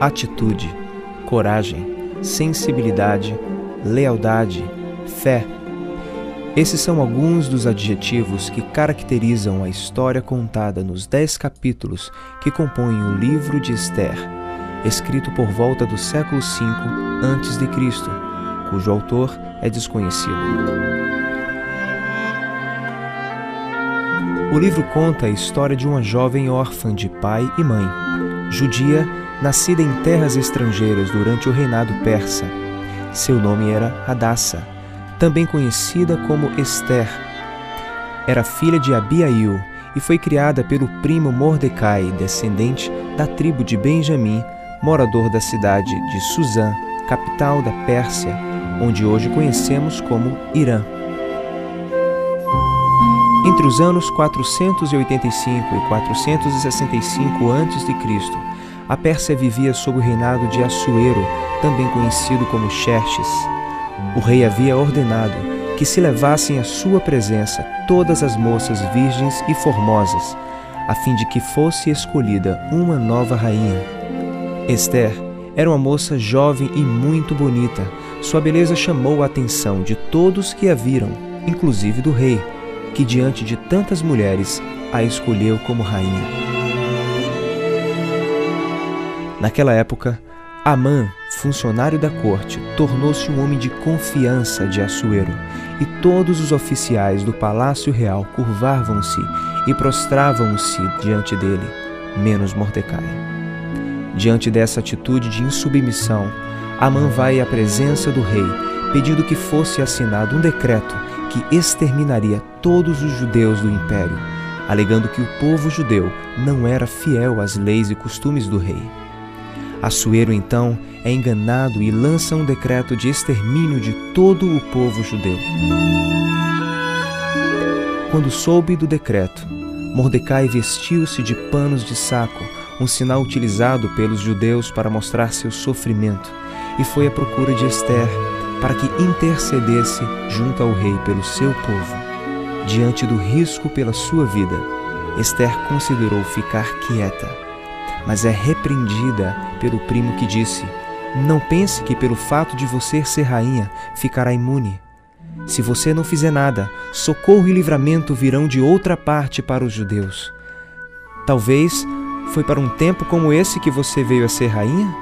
atitude, coragem, sensibilidade, lealdade, fé. Esses são alguns dos adjetivos que caracterizam a história contada nos 10 capítulos que compõem o livro de Esther, escrito por volta do século V a.C., cujo autor é desconhecido. O livro conta a história de uma jovem órfã de pai e mãe, judia, nascida em terras estrangeiras durante o reinado persa. Seu nome era Hadassa, também conhecida como Esther. Era filha de Abiail e foi criada pelo primo Mordecai, descendente da tribo de Benjamim, morador da cidade de Suzã, capital da Pérsia, onde hoje conhecemos como Irã. Entre os anos 485 e 465 a.C., a Pérsia vivia sob o reinado de Assuero, também conhecido como Xerxes. O rei havia ordenado que se levassem à sua presença todas as moças virgens e formosas, a fim de que fosse escolhida uma nova rainha. Esther era uma moça jovem e muito bonita. Sua beleza chamou a atenção de todos que a viram, inclusive do rei, que diante de tantas mulheres a escolheu como rainha. Naquela época, Amã, funcionário da corte, tornou-se um homem de confiança de Assuero, e todos os oficiais do palácio real curvavam-se e prostravam-se diante dele, menos Mordecai. Diante dessa atitude de insubmissão, Amã vai à presença do rei, pedindo que fosse assinado um decreto que exterminaria todos os judeus do império, alegando que o povo judeu não era fiel às leis e costumes do rei. Assuero, então, é enganado e lança um decreto de extermínio de todo o povo judeu. Quando soube do decreto, Mordecai vestiu-se de panos de saco, um sinal utilizado pelos judeus para mostrar seu sofrimento, e foi à procura de Esther para que intercedesse junto ao rei pelo seu povo. Diante do risco pela sua vida, Esther considerou ficar quieta, mas é repreendida pelo primo que disse: "Não pense que pelo fato de você ser rainha ficará imune. Se você não fizer nada, socorro e livramento virão de outra parte para os judeus. Talvez foi para um tempo como esse que você veio a ser rainha?"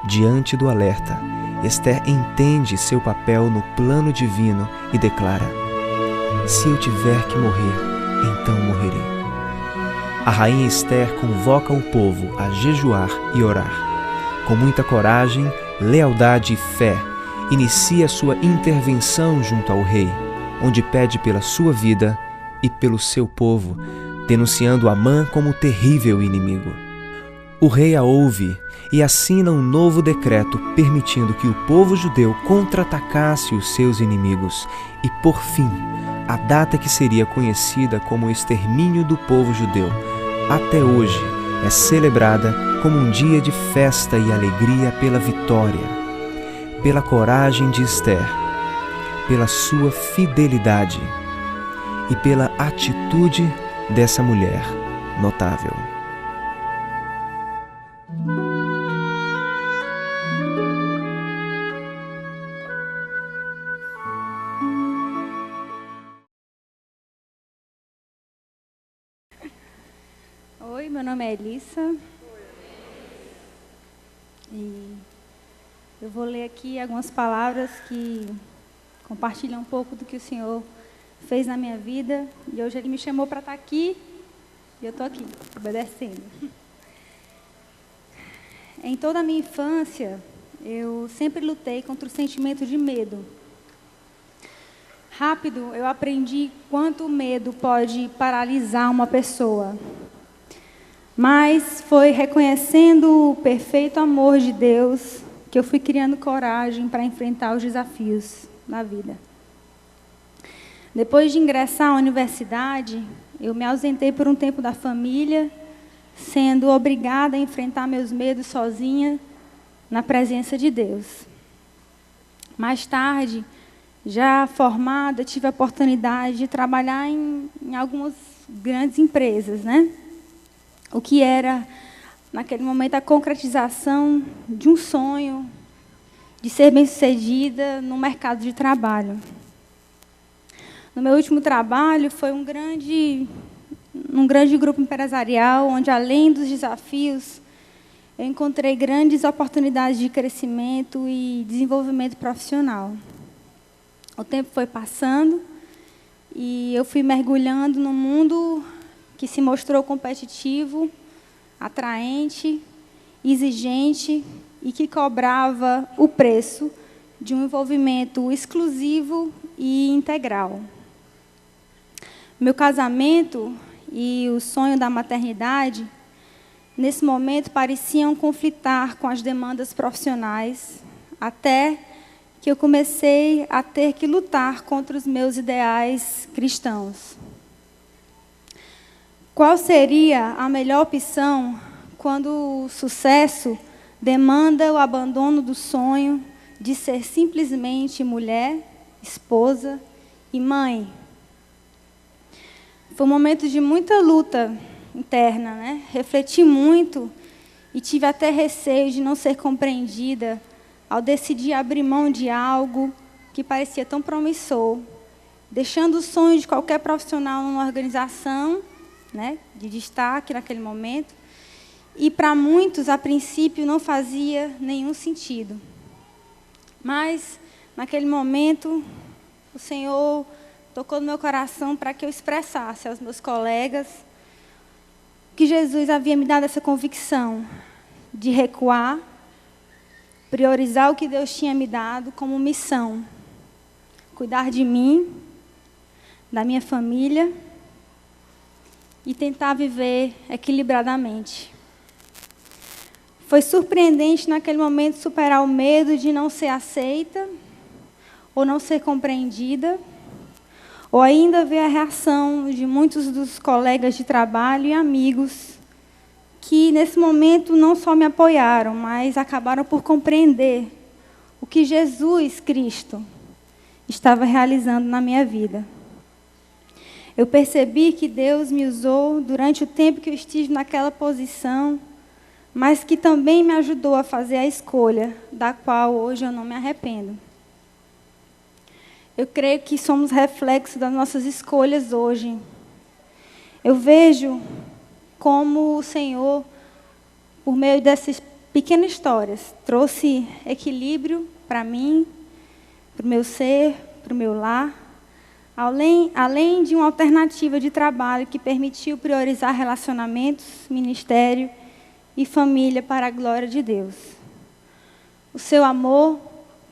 Diante do alerta, Esther entende seu papel no plano divino e declara: "Se eu tiver que morrer, então morrerei." A rainha Esther convoca o povo a jejuar e orar. Com muita coragem, lealdade e fé, inicia sua intervenção junto ao rei, onde pede pela sua vida e pelo seu povo, denunciando Amã como terrível inimigo. O rei a ouve e assina um novo decreto permitindo que o povo judeu contra-atacasse os seus inimigos e, por fim, a data que seria conhecida como o extermínio do povo judeu, até hoje é celebrada como um dia de festa e alegria pela vitória, pela coragem de Esther, pela sua fidelidade e pela atitude dessa mulher notável. Oi, meu nome é Elissa. E eu vou ler aqui algumas palavras que compartilham um pouco do que o Senhor fez na minha vida. E hoje Ele me chamou para estar aqui e eu estou aqui, obedecendo. Em toda a minha infância, eu sempre lutei contra o sentimento de medo. Rápido, eu aprendi quanto o medo pode paralisar uma pessoa. Mas foi reconhecendo o perfeito amor de Deus que eu fui criando coragem para enfrentar os desafios da vida. Depois de ingressar à universidade, eu me ausentei por um tempo da família, sendo obrigada a enfrentar meus medos sozinha, na presença de Deus. Mais tarde, já formada, tive a oportunidade de trabalhar em algumas grandes empresas, né? O que era naquele momento, a concretização de um sonho, de ser bem-sucedida no mercado de trabalho. No meu último trabalho, foi um grande grupo empresarial, onde, além dos desafios, eu encontrei grandes oportunidades de crescimento e desenvolvimento profissional. O tempo foi passando e eu fui mergulhando num mundo que se mostrou competitivo, atraente, exigente e que cobrava o preço de um envolvimento exclusivo e integral. Meu casamento e o sonho da maternidade, nesse momento, pareciam conflitar com as demandas profissionais, até que eu comecei a ter que lutar contra os meus ideais cristãos. Qual seria a melhor opção quando o sucesso demanda o abandono do sonho de ser simplesmente mulher, esposa e mãe? Foi um momento de muita luta interna, né? Refleti muito e tive até receio de não ser compreendida ao decidir abrir mão de algo que parecia tão promissor, deixando o sonho de qualquer profissional numa organização, né, de destaque naquele momento, e para muitos, a princípio, não fazia nenhum sentido. Mas, naquele momento, o Senhor tocou no meu coração para que eu expressasse aos meus colegas que Jesus havia me dado essa convicção de recuar, priorizar o que Deus tinha me dado como missão, cuidar de mim, da minha família e tentar viver equilibradamente. Foi surpreendente naquele momento superar o medo de não ser aceita ou não ser compreendida, ou ainda ver a reação de muitos dos colegas de trabalho e amigos que, nesse momento, não só me apoiaram, mas acabaram por compreender o que Jesus Cristo estava realizando na minha vida. Eu percebi que Deus me usou durante o tempo que eu estive naquela posição, mas que também me ajudou a fazer a escolha, da qual hoje eu não me arrependo. Eu creio que somos reflexo das nossas escolhas hoje. Eu vejo como o Senhor, por meio dessas pequenas histórias, trouxe equilíbrio para mim, para o meu ser, para o meu lar, além de uma alternativa de trabalho que permitiu priorizar relacionamentos, ministério e família para a glória de Deus. O seu amor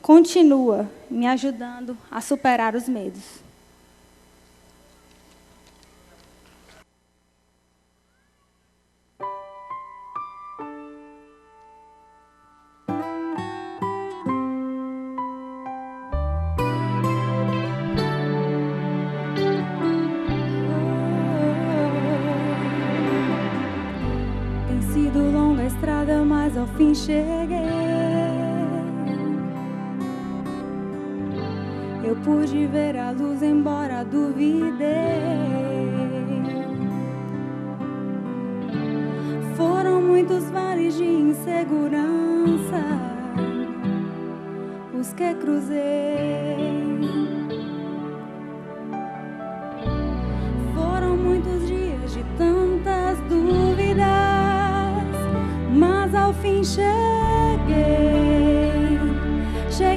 continua me ajudando a superar os medos. Tem sido longa a estrada, mas ao fim cheguei. Eu pude ver a luz, embora duvidei. Foram muitos vales de insegurança os que cruzei. Foram muitos dias de tantas dúvidas, mas ao fim cheguei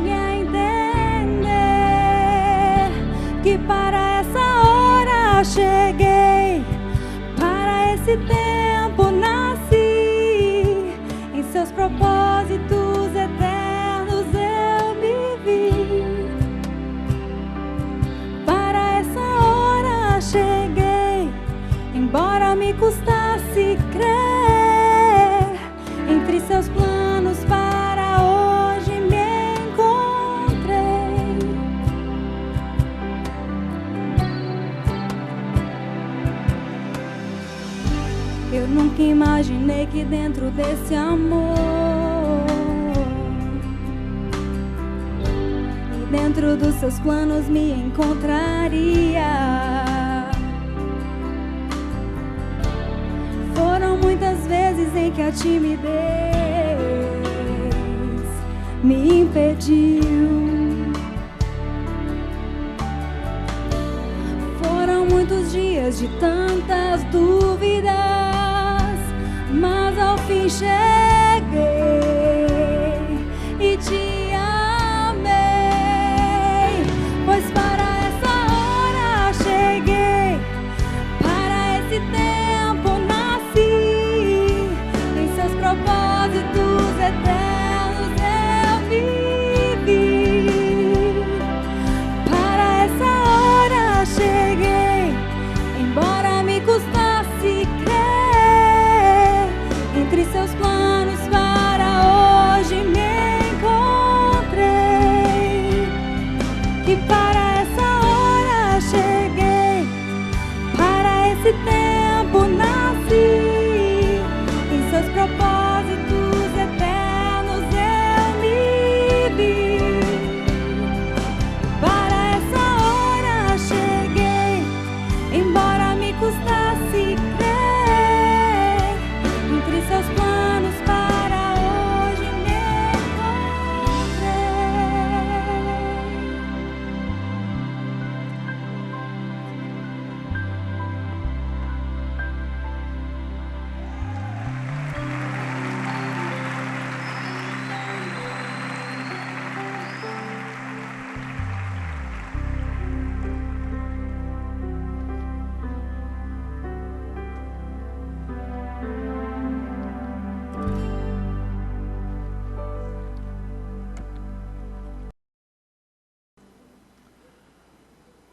a entender que para essa hora cheguei, para esse tempo nasci, em seus propósitos eternos eu me vi. Para essa hora cheguei, embora me custasse crer, entre seus planos para hoje me encontrei. Eu nunca imaginei que dentro desse amor e dentro dos seus planos me encontraria. Foram muitas vezes vezes em que a timidez me impediu. Foram muitos dias de tantas dúvidas, mas ao fim cheguei e te amei, pois para essa hora cheguei, para esse tempo nasci, em seus propósitos eternos eu vivi. Para essa hora cheguei, embora me custasse crer, entre seus planos para hoje me encontrei. E para essa hora cheguei, para esse tempo nasci, em seus propósitos eternos eu me vi. Para essa hora cheguei, embora me custasse crer, entre seus planos para hoje me encontrei.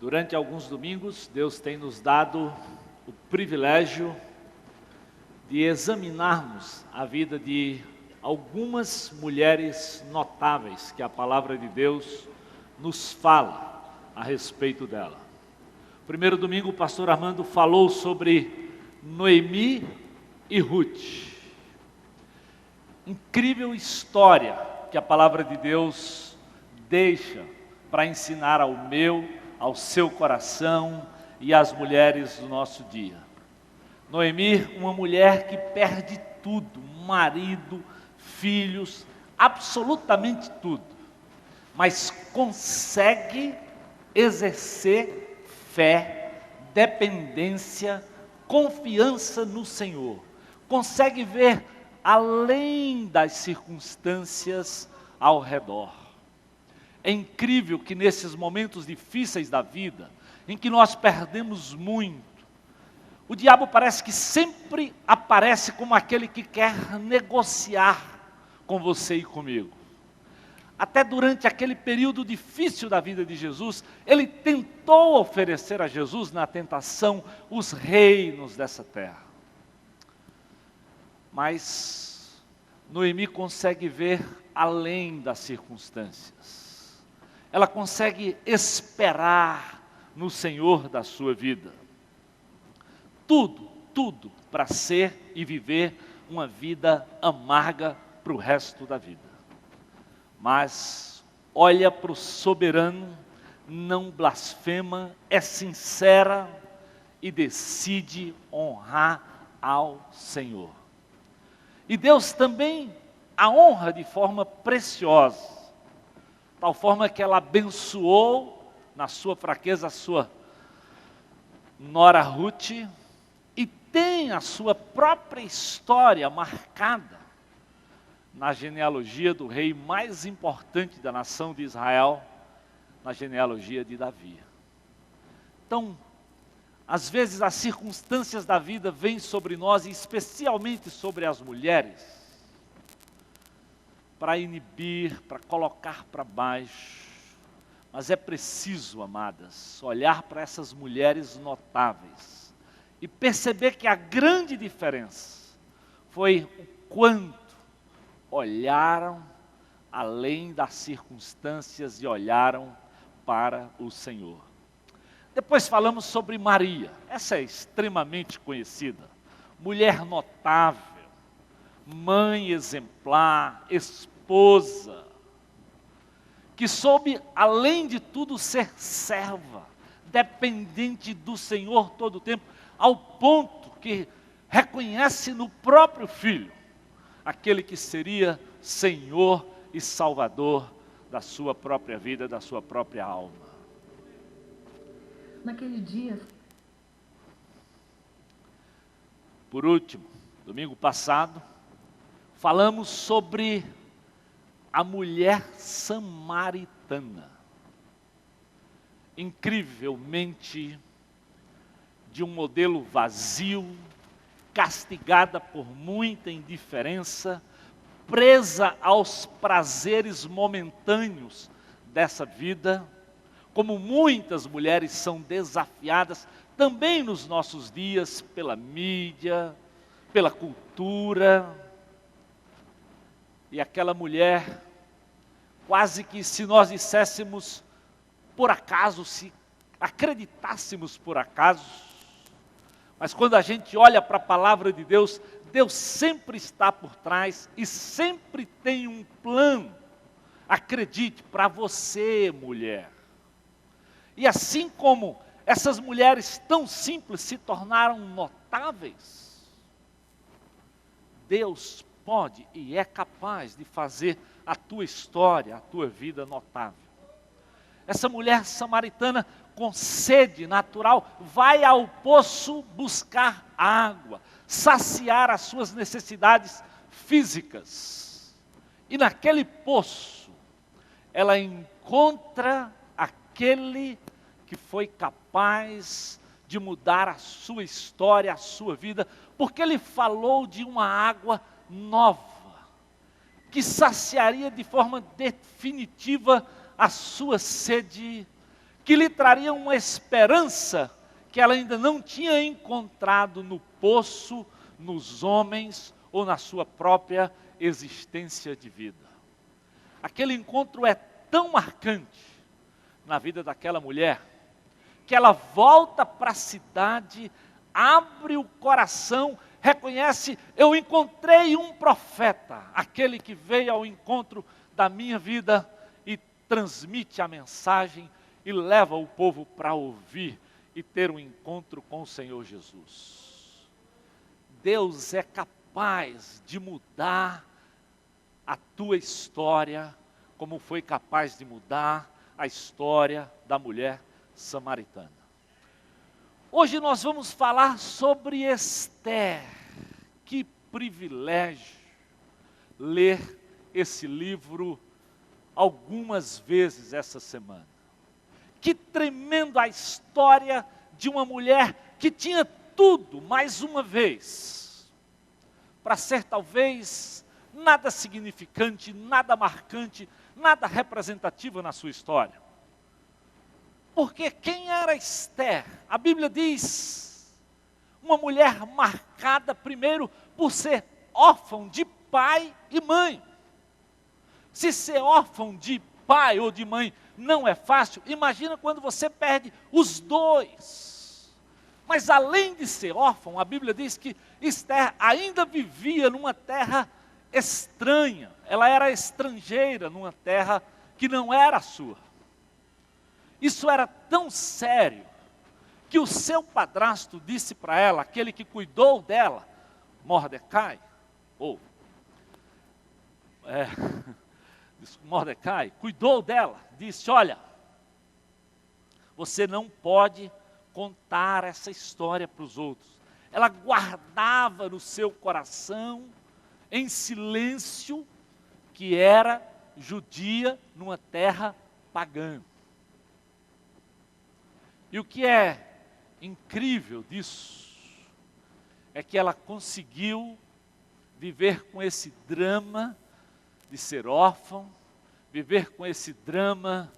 Durante alguns domingos, Deus tem nos dado o privilégio de examinarmos a vida de algumas mulheres notáveis que a palavra de Deus nos fala a respeito dela. Primeiro domingo, o pastor Armando falou sobre Noemi e Ruth. Incrível história que a palavra de Deus deixa para ensinar ao meu, ao seu coração e às mulheres do nosso dia. Noemi, uma mulher que perde tudo, marido, filhos, absolutamente tudo, mas consegue exercer fé, dependência, confiança no Senhor, consegue ver além das circunstâncias ao redor. É incrível que nesses momentos difíceis da vida, em que nós perdemos muito, o diabo parece que sempre aparece como aquele que quer negociar com você e comigo. Até durante aquele período difícil da vida de Jesus, ele tentou oferecer a Jesus na tentação os reinos dessa terra. Mas Noemi consegue ver além das circunstâncias. Ela consegue esperar no Senhor da sua vida. Tudo para ser e viver uma vida amarga para o resto da vida. Mas olha para o soberano, não blasfema, é sincera e decide honrar ao Senhor. E Deus também a honra de forma preciosa. Tal forma que ela abençoou na sua fraqueza a sua nora Ruth, e tem a sua própria história marcada na genealogia do rei mais importante da nação de Israel, na genealogia de Davi. Então, às vezes as circunstâncias da vida vêm sobre nós, e especialmente sobre as mulheres, para inibir, para colocar para baixo. Mas é preciso, amadas, olhar para essas mulheres notáveis e perceber que a grande diferença foi o quanto olharam além das circunstâncias e olharam para o Senhor. Depois falamos sobre Maria. Essa é extremamente conhecida, mulher notável, mãe exemplar, esposa, que soube, além de tudo, ser serva, dependente do Senhor todo o tempo, ao ponto que reconhece no próprio Filho aquele que seria Senhor e Salvador da sua própria vida, da sua própria alma. Naquele dia. Por último, domingo passado, falamos sobre a mulher samaritana. Incrivelmente, de um modelo vazio, castigada por muita indiferença, presa aos prazeres momentâneos dessa vida, como muitas mulheres são desafiadas também nos nossos dias pela mídia, pela cultura. E aquela mulher, quase que se nós disséssemos por acaso, se acreditássemos por acaso, mas quando a gente olha para a palavra de Deus, Deus sempre está por trás e sempre tem um plano, acredite, para você, mulher. E assim como essas mulheres tão simples se tornaram notáveis, Deus pode e é capaz de fazer a tua história, a tua vida notável. Essa mulher samaritana com sede natural vai ao poço buscar água, saciar as suas necessidades físicas. E naquele poço, ela encontra aquele que foi capaz de mudar a sua história, a sua vida, porque ele falou de uma água nova, que saciaria de forma definitiva a sua sede, que lhe traria uma esperança que ela ainda não tinha encontrado no poço, nos homens ou na sua própria existência de vida. Aquele encontro é tão marcante na vida daquela mulher, que ela volta para a cidade, abre o coração, reconhece: eu encontrei um profeta, aquele que veio ao encontro da minha vida e transmite a mensagem e leva o povo para ouvir e ter um encontro com o Senhor Jesus. Deus é capaz de mudar a tua história, como foi capaz de mudar a história da mulher samaritana. Hoje nós vamos falar sobre Esther. Que privilégio ler esse livro algumas vezes essa semana. Que tremendo a história de uma mulher que tinha tudo, mais uma vez, para ser talvez nada significante, nada marcante, nada representativo na sua história. Porque quem era Esther? A Bíblia diz, uma mulher marcada primeiro por ser órfã de pai e mãe. Se ser órfão de pai ou de mãe não é fácil, imagina quando você perde os dois. Mas além de ser órfão, a Bíblia diz que Esther ainda vivia numa terra estranha. Ela era estrangeira numa terra que não era sua. Isso era tão sério que o seu padrasto disse para ela, aquele que cuidou dela, Mordecai, Mordecai cuidou dela, disse: olha, você não pode contar essa história para os outros. Ela guardava no seu coração, em silêncio, que era judia numa terra pagã. E o que é incrível disso é que ela conseguiu viver com esse drama de ser órfão, viver com esse drama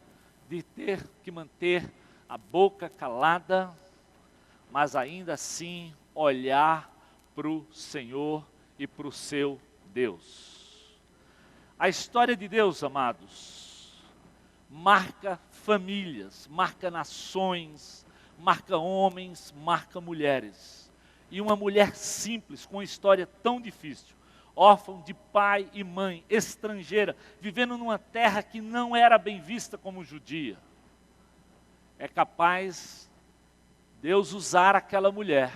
de ter que manter a boca calada, mas ainda assim olhar para o Senhor e para o seu Deus. A história de Deus, amados, marca famílias, marca nações, marca homens, marca mulheres. E uma mulher simples, com uma história tão difícil, órfã de pai e mãe, estrangeira, vivendo numa terra que não era bem vista como judia, é capaz Deus usar aquela mulher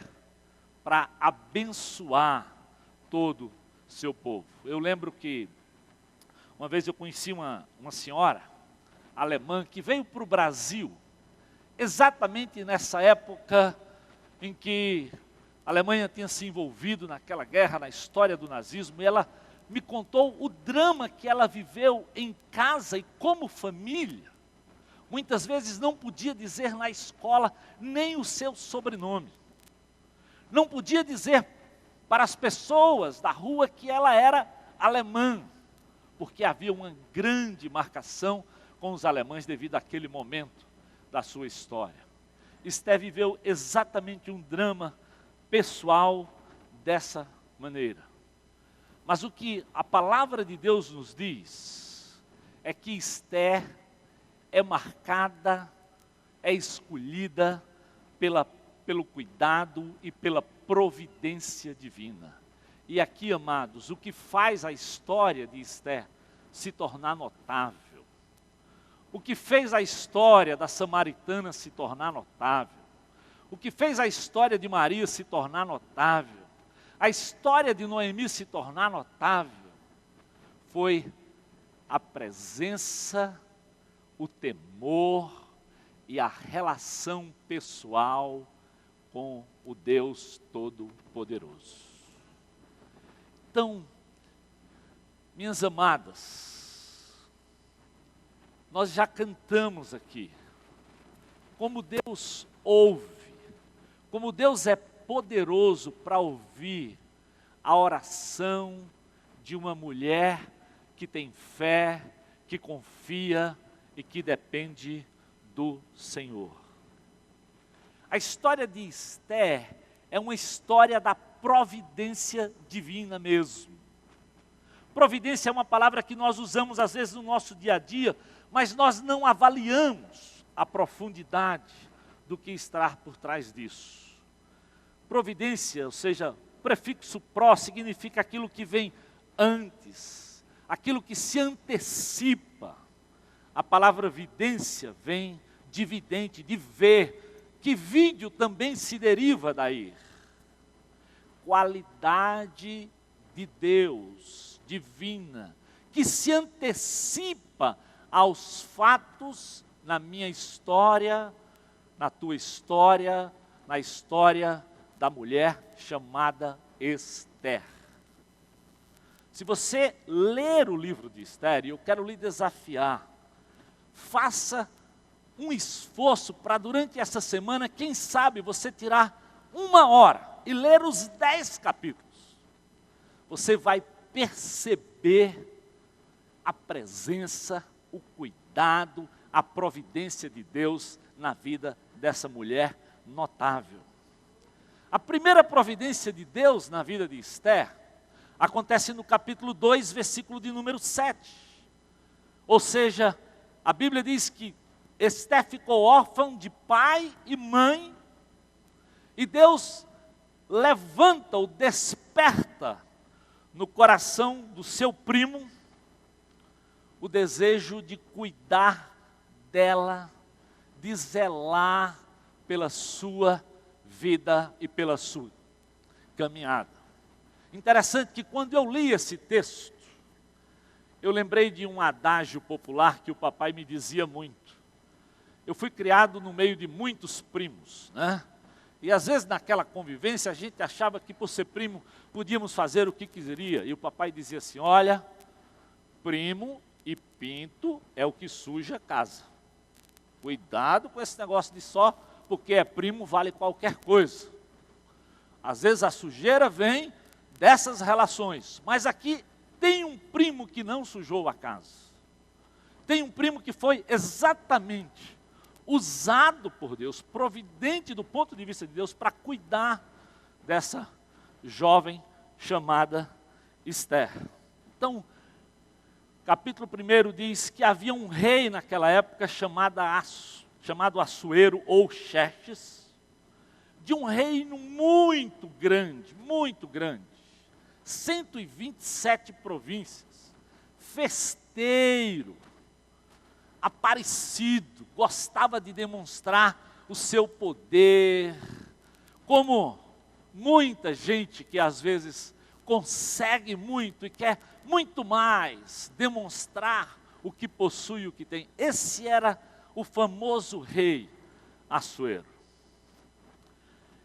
para abençoar todo seu povo. Eu lembro que uma vez eu conheci uma senhora alemã que veio para o Brasil exatamente nessa época em que a Alemanha tinha se envolvido naquela guerra, na história do nazismo, e ela me contou o drama que ela viveu em casa e como família. Muitas vezes não podia dizer na escola nem o seu sobrenome. Não podia dizer para as pessoas da rua que ela era alemã, porque havia uma grande marcação com os alemães devido àquele momento da sua história. Esther viveu exatamente um drama pessoal dessa maneira. Mas o que a palavra de Deus nos diz é que Esther é marcada, é escolhida pelo cuidado e pela providência divina. E aqui, amados, o que faz a história de Esther se tornar notável, o que fez a história da samaritana se tornar notável, o que fez a história de Maria se tornar notável, a história de Noemi se tornar notável, foi a presença, o temor e a relação pessoal com o Deus Todo-Poderoso. Então, minhas amadas, nós já cantamos aqui, como Deus ouve, como Deus é poderoso para ouvir a oração de uma mulher que tem fé, que confia e que depende do Senhor. A história de Esther é uma história da providência divina mesmo. Providência é uma palavra que nós usamos às vezes no nosso dia a dia, mas nós não avaliamos a profundidade do que está por trás disso. Providência, ou seja, o prefixo pró significa aquilo que vem antes, aquilo que se antecipa. A palavra vidência vem de vidente, de ver, que vídeo também se deriva daí. Qualidade de Deus, divina, que se antecipa aos fatos na minha história, na tua história, na história da mulher chamada Esther. Se você ler o livro de Esther, e eu quero lhe desafiar, faça um esforço para durante essa semana, quem sabe você tirar 1 hora e ler os 10 capítulos. Você vai perceber a presença, o cuidado, a providência de Deus na vida dessa mulher notável. A primeira providência de Deus na vida de Esther acontece no capítulo 2, versículo de número 7. Ou seja, a Bíblia diz que Esther ficou órfã de pai e mãe, e Deus levanta ou desperta no coração do seu primo o desejo de cuidar dela, de zelar pela sua vida e pela sua caminhada. Interessante que quando eu li esse texto, eu lembrei de um adágio popular que o papai me dizia muito. Eu fui criado no meio de muitos primos, né? E às vezes naquela convivência a gente achava que por ser primo podíamos fazer o que queria. E o papai dizia assim, olha, primo e pinto é o que suja a casa. Cuidado com esse negócio de só porque é primo vale qualquer coisa. Às vezes a sujeira vem dessas relações, mas aqui tem um primo que não sujou a casa. Tem um primo que foi exatamente usado por Deus, providente do ponto de vista de Deus, para cuidar dessa jovem chamada Esther. Então, capítulo 1 diz que havia um rei naquela época chamado Assuero ou Xerxes, de um reino muito grande, 127 províncias, festeiro, aparecido, gostava de demonstrar o seu poder, como muita gente que às vezes consegue muito e quer muito mais demonstrar o que possui, o que tem. Esse era o famoso rei Assuero.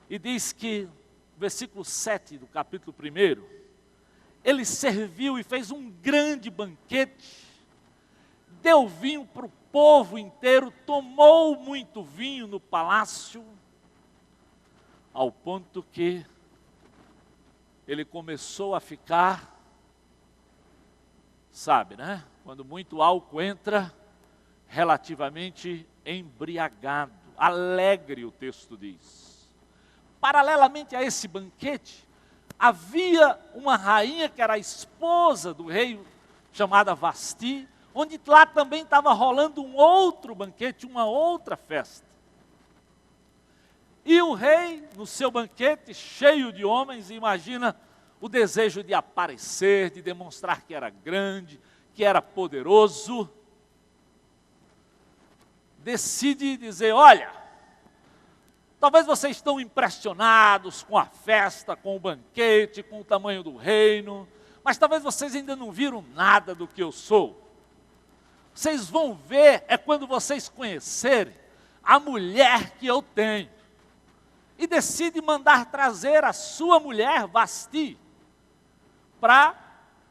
E diz que, versículo 7 do capítulo 1, ele serviu e fez um grande banquete, deu vinho para o povo inteiro, tomou muito vinho no palácio, ao ponto que ele começou a ficar, sabe, né? Quando muito álcool entra, relativamente embriagado, alegre, o texto diz. Paralelamente a esse banquete, havia uma rainha que era a esposa do rei, chamada Vasti, onde lá também estava rolando um outro banquete, uma outra festa. E o rei, no seu banquete, cheio de homens, imagina o desejo de aparecer, de demonstrar que era grande, que era poderoso, decide dizer: olha, talvez vocês estão impressionados com a festa, com o banquete, com o tamanho do reino, mas talvez vocês ainda não viram nada do que eu sou. Vocês vão ver é quando vocês conhecerem a mulher que eu tenho. E decide mandar trazer a sua mulher, Vasti, para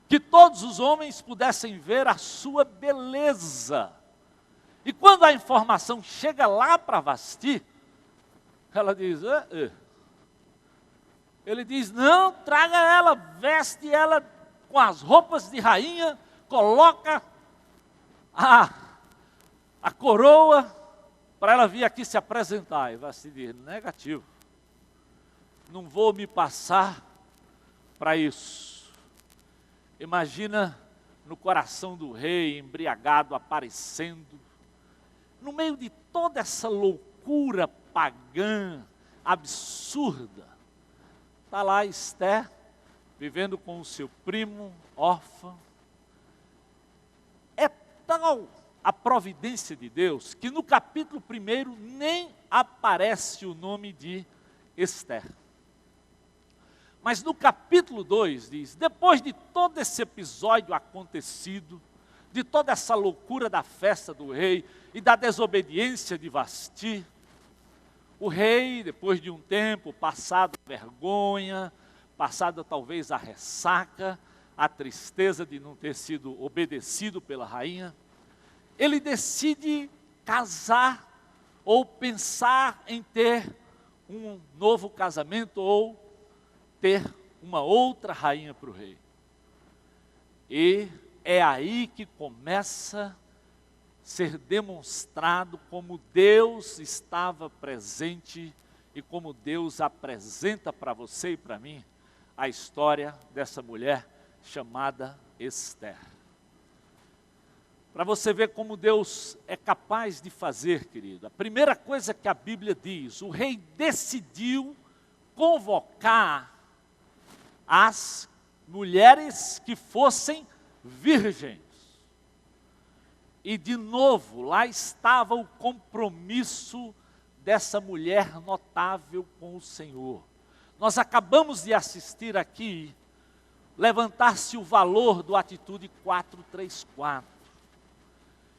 que todos os homens pudessem ver a sua beleza. E quando a informação chega lá para Vasti, ela diz: ele diz: não, traga ela, veste ela com as roupas de rainha, coloca a coroa para ela vir aqui se apresentar. E Vasti diz: negativo, não vou me passar para isso. Imagina no coração do rei, embriagado, aparecendo, no meio de toda essa loucura pagã, absurda, está lá Esther, vivendo com o seu primo, órfão. É tal a providência de Deus, que no capítulo 1 nem aparece o nome de Esther. Mas no capítulo 2 diz: depois de todo esse episódio acontecido, de toda essa loucura da festa do rei e da desobediência de Vasti, o rei, depois de um tempo, passado a vergonha, passada talvez a ressaca, a tristeza de não ter sido obedecido pela rainha, ele decide casar ou pensar em ter um novo casamento ou ter uma outra rainha para o rei. E é aí que começa a ser demonstrado como Deus estava presente e como Deus apresenta para você e para mim a história dessa mulher chamada Esther. Para você ver como Deus é capaz de fazer, querido. A primeira coisa que a Bíblia diz: o rei decidiu convocar as mulheres que fossem virgens. E de novo, lá estava o compromisso dessa mulher notável com o Senhor. Nós acabamos de assistir aqui, levantar-se o valor do Atitude 434.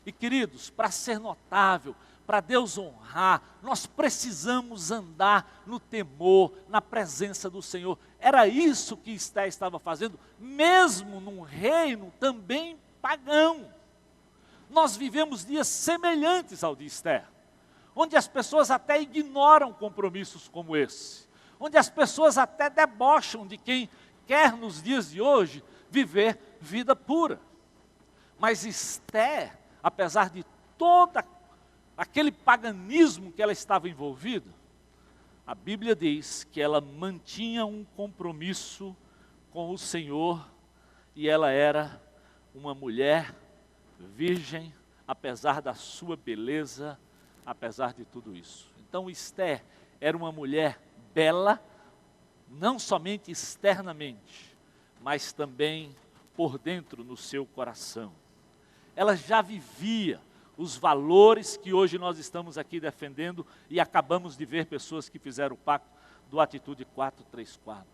E queridos, para ser notável, para Deus honrar, nós precisamos andar no temor, na presença do Senhor. Era isso que Esther estava fazendo, mesmo num reino também pagão. Nós vivemos dias semelhantes ao de Esther, onde as pessoas até ignoram compromissos como esse, onde as pessoas até debocham de quem quer nos dias de hoje viver vida pura. Mas Esther, apesar de todo aquele paganismo que ela estava envolvida, a Bíblia diz que ela mantinha um compromisso com o Senhor e ela era uma mulher virgem, apesar da sua beleza, apesar de tudo isso. Então Esther era uma mulher bela, não somente externamente, mas também por dentro no seu coração. Ela já vivia os valores que hoje nós estamos aqui defendendo e acabamos de ver pessoas que fizeram o pacto. do Atitude 434.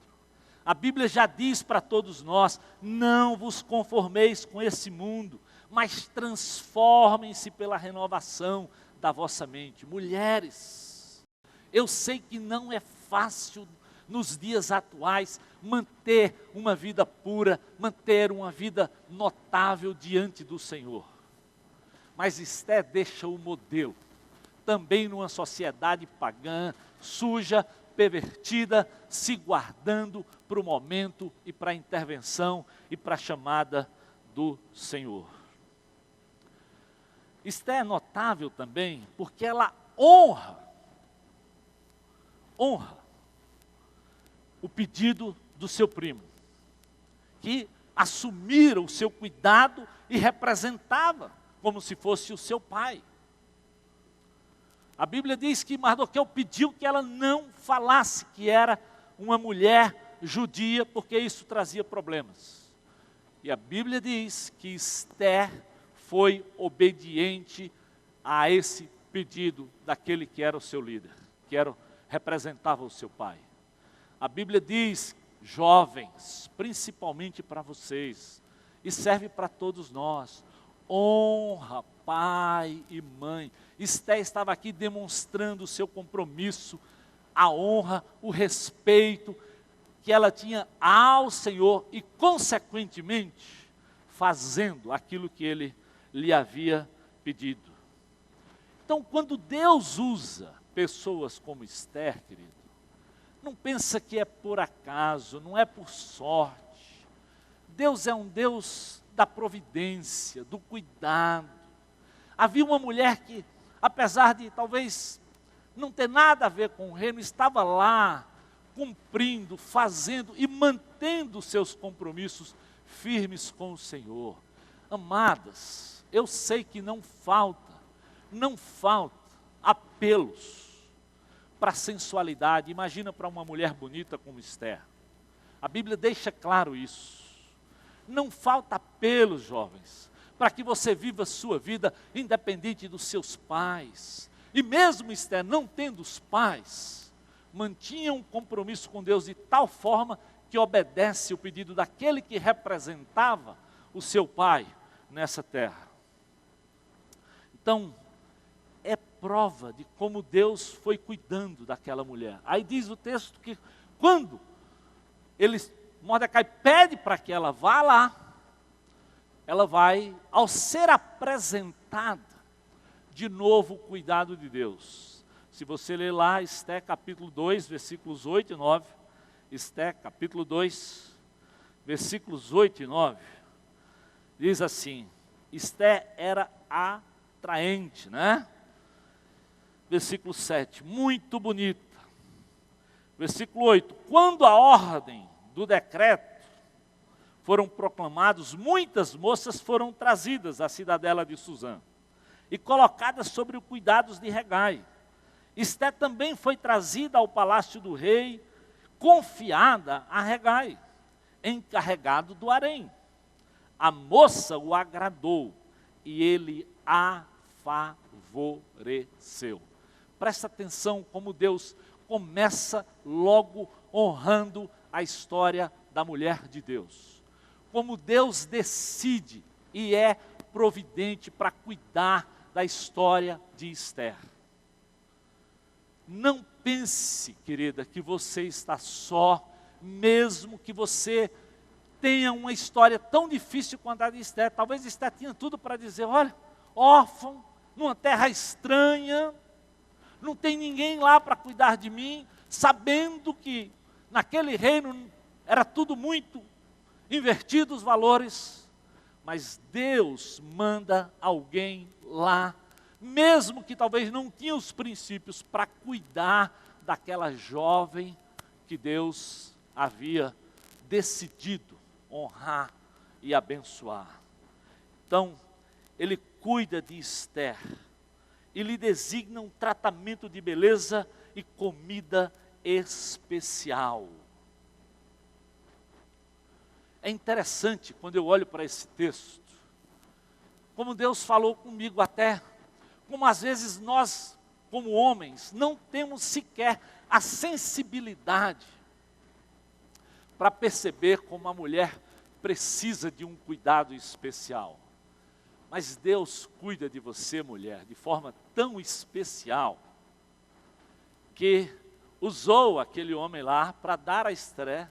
A Bíblia já diz para todos nós: não vos conformeis com esse mundo, mas transformem-se pela renovação da vossa mente. Mulheres, eu sei que não é fácil nos dias atuais manter uma vida pura, manter uma vida notável diante do Senhor. Mas Esther deixa o modelo, também numa sociedade pagã, suja, pervertida, se guardando para o momento e para a intervenção e para a chamada do Senhor. Esther é notável também porque ela honra o pedido do seu primo, que assumira o seu cuidado e representava como se fosse o seu pai. A Bíblia diz que Mardoqueu pediu que ela não falasse que era uma mulher judia, porque isso trazia problemas. E a Bíblia diz que Esther foi obediente a esse pedido daquele que era o seu líder, representava o seu pai. A Bíblia diz, jovens, principalmente para vocês, e serve para todos nós: honra pai e mãe. Esther estava aqui demonstrando o seu compromisso, a honra, o respeito que ela tinha ao Senhor e, consequentemente, fazendo aquilo que Ele lhe havia pedido. Então, quando Deus usa pessoas como Esther, querido, não pensa que é por acaso, não é por sorte. Deus é um Deus da providência, do cuidado. Havia uma mulher que, apesar de talvez não ter nada a ver com o reino, estava lá, cumprindo, fazendo e mantendo seus compromissos firmes com o Senhor. Amadas, eu sei que não falta apelos para a sensualidade. Imagina para uma mulher bonita como Esther. A Bíblia deixa claro isso. Não falta apelos, jovens, para que você viva a sua vida independente dos seus pais. E mesmo Esther, não tendo os pais, mantinha um compromisso com Deus de tal forma que obedece o pedido daquele que representava o seu pai nessa terra. Então, é prova de como Deus foi cuidando daquela mulher. Aí diz o texto que quando Mordecai pede para que ela vá lá, ela vai, ao ser apresentada, de novo o cuidado de Deus. Se você ler lá, Esther capítulo 2, versículos 8 e 9, Esther capítulo 2, versículos 8 e 9, diz assim: Esther era atraente, né? Versículo 7, muito bonita. Versículo 8, quando a ordem do decreto foram proclamados, muitas moças foram trazidas à cidadela de Suzã e colocadas sobre os cuidados de Hegai. Esther também foi trazida ao palácio do rei, confiada a Hegai, encarregado do harém. A moça o agradou e ele a favoreceu. Presta atenção como Deus começa logo honrando a história da mulher de Deus. Como Deus decide e é providente para cuidar da história de Esther. Não pense, querida, que você está só, mesmo que você tenha uma história tão difícil quanto a de Esther. Talvez Esther tinha tudo para dizer: olha, órfão, numa terra estranha, não tem ninguém lá para cuidar de mim, sabendo que naquele reino era tudo muito invertido os valores, mas Deus manda alguém lá, mesmo que talvez não tinha os princípios, para cuidar daquela jovem que Deus havia decidido honrar e abençoar. Então, ele cuida de Esther e lhe designa um tratamento de beleza e comida especial. É interessante quando eu olho para esse texto, como Deus falou comigo até, como às vezes nós, como homens, não temos sequer a sensibilidade para perceber como a mulher precisa de um cuidado especial. Mas Deus cuida de você, mulher, de forma tão especial, que usou aquele homem lá para dar a Esther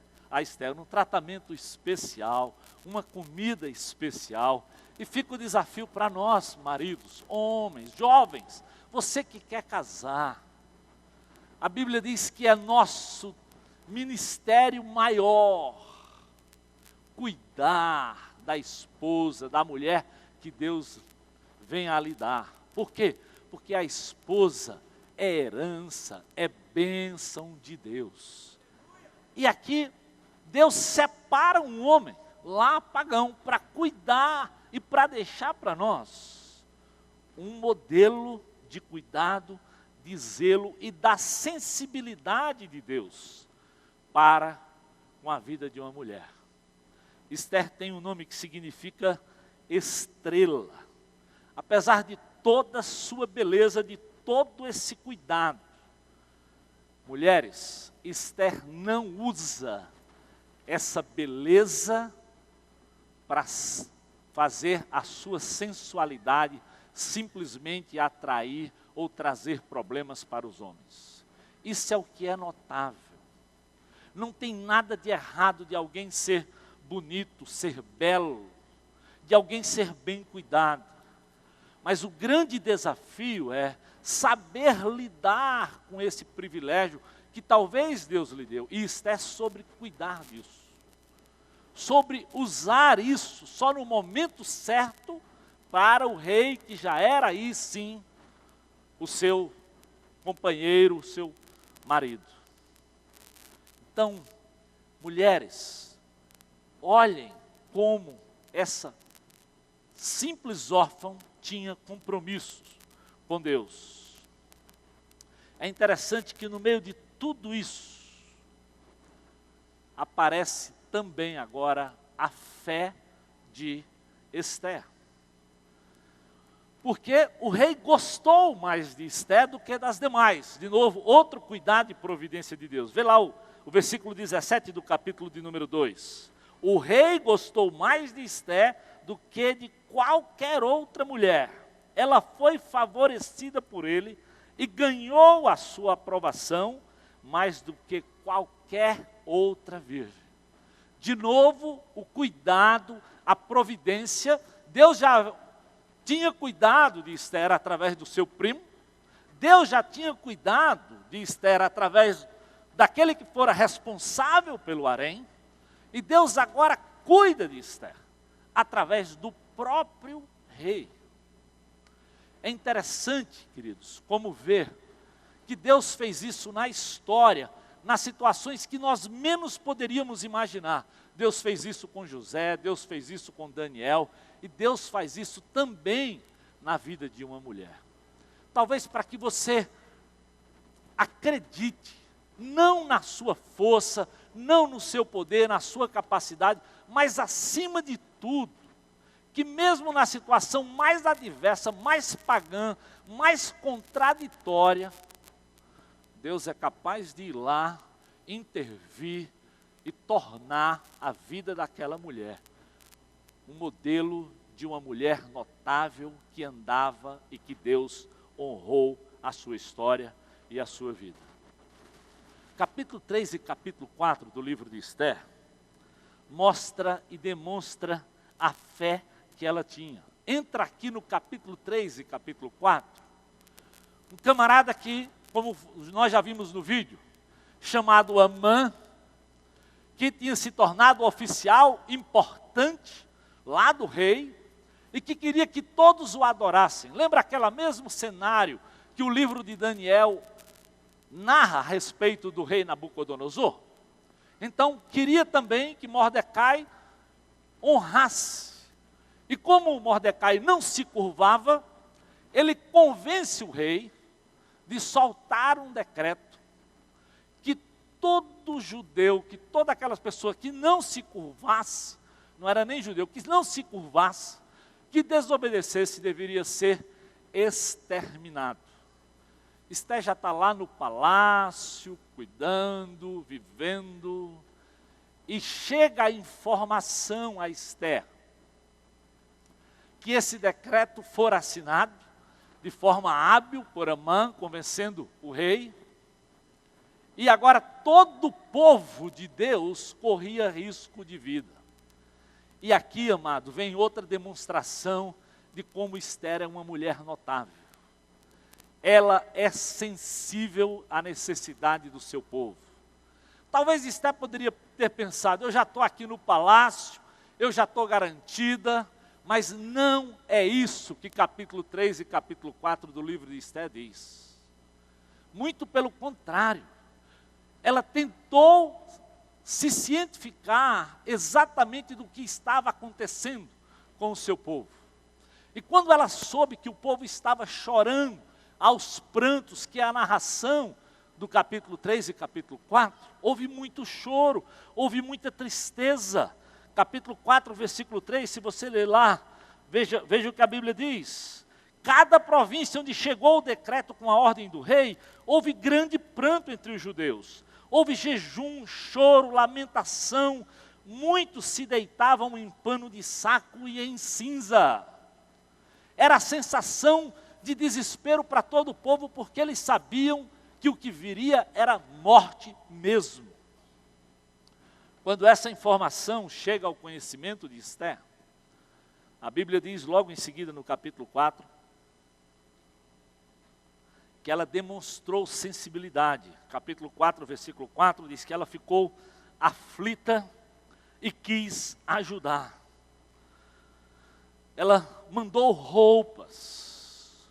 um tratamento especial, uma comida especial. E fica o desafio para nós, maridos, homens, jovens, você que quer casar. A Bíblia diz que é nosso ministério maior cuidar da esposa, da mulher que Deus vem a lhe dar. Por quê? Porque a esposa é herança, é bênção de Deus. E aqui, Deus separa um homem, lá pagão, para cuidar e para deixar para nós um modelo de cuidado, de zelo e da sensibilidade de Deus para com a vida de uma mulher. Esther tem um nome que significa estrela. Apesar de toda a sua beleza, de todo esse cuidado, mulheres, Esther não usa essa beleza para fazer a sua sensualidade simplesmente atrair ou trazer problemas para os homens. Isso é o que é notável. Não tem nada de errado de alguém ser bonito, ser belo, de alguém ser bem cuidado. Mas o grande desafio é saber lidar com esse privilégio que talvez Deus lhe deu. E Esther sobre cuidar disso. Sobre usar isso só no momento certo para o rei que já era aí sim o seu companheiro, o seu marido. Então, mulheres, olhem como essa simples órfã tinha compromissos com Deus. É interessante que no meio de tudo isso, aparece também agora a fé de Esther. Porque o rei gostou mais de Esther do que das demais. De novo, outro cuidado e providência de Deus. Vê lá o versículo 17 do capítulo de número 2. O rei gostou mais de Esther do que de qualquer outra mulher. Ela foi favorecida por ele e ganhou a sua aprovação mais do que qualquer outra virgem. De novo, o cuidado, a providência. Deus já tinha cuidado de Esther através do seu primo. Deus já tinha cuidado de Esther através daquele que fora responsável pelo harém. E Deus agora cuida de Esther através do próprio rei. É interessante, queridos, como ver que Deus fez isso na história, nas situações que nós menos poderíamos imaginar. Deus fez isso com José, Deus fez isso com Daniel, e Deus faz isso também na vida de uma mulher. Talvez para que você acredite, não na sua força, não no seu poder, na sua capacidade, mas acima de tudo, que mesmo na situação mais adversa, mais pagã, mais contraditória, Deus é capaz de ir lá, intervir e tornar a vida daquela mulher um modelo de uma mulher notável que andava e que Deus honrou a sua história e a sua vida. Capítulo 3 e capítulo 4 do livro de Esther mostra e demonstra a fé que ela tinha. Entra aqui no capítulo 3 e capítulo 4, um camarada que, como nós já vimos no vídeo, chamado Amã, que tinha se tornado oficial importante lá do rei, e que queria que todos o adorassem. Lembra aquele mesmo cenário que o livro de Daniel narra a respeito do rei Nabucodonosor? Então, queria também que Mordecai honrasse. E como Mordecai não se curvava, ele convence o rei de soltar um decreto que todo judeu, que toda aquelas pessoas que não se curvasse, não era nem judeu, que não se curvasse, que desobedecesse, deveria ser exterminado. Esté já está lá no palácio, cuidando, vivendo, e chega a informação a Esther que esse decreto fora assinado de forma hábil por Amã, convencendo o rei, e agora todo o povo de Deus corria risco de vida. E aqui, amado, vem outra demonstração de como Esther é uma mulher notável. Ela é sensível à necessidade do seu povo. Talvez Esther poderia ter pensado, eu já estou aqui no palácio, eu já estou garantida, mas não é isso que capítulo 3 e capítulo 4 do livro de Esther diz. Muito pelo contrário, ela tentou se cientificar exatamente do que estava acontecendo com o seu povo. E quando ela soube que o povo estava chorando aos prantos, que é a narração do capítulo 3 e capítulo 4, houve muito choro, houve muita tristeza. Capítulo 4, versículo 3, se você ler lá, veja o que a Bíblia diz. Cada província onde chegou o decreto com a ordem do rei, houve grande pranto entre os judeus. Houve jejum, choro, lamentação, muitos se deitavam em pano de saco e em cinza. Era a sensação de desespero para todo o povo, porque eles sabiam que o que viria era morte mesmo. Quando essa informação chega ao conhecimento de Esther, a Bíblia diz logo em seguida no capítulo 4, que ela demonstrou sensibilidade. Capítulo 4, versículo 4, diz que ela ficou aflita e quis ajudar. Ela mandou roupas,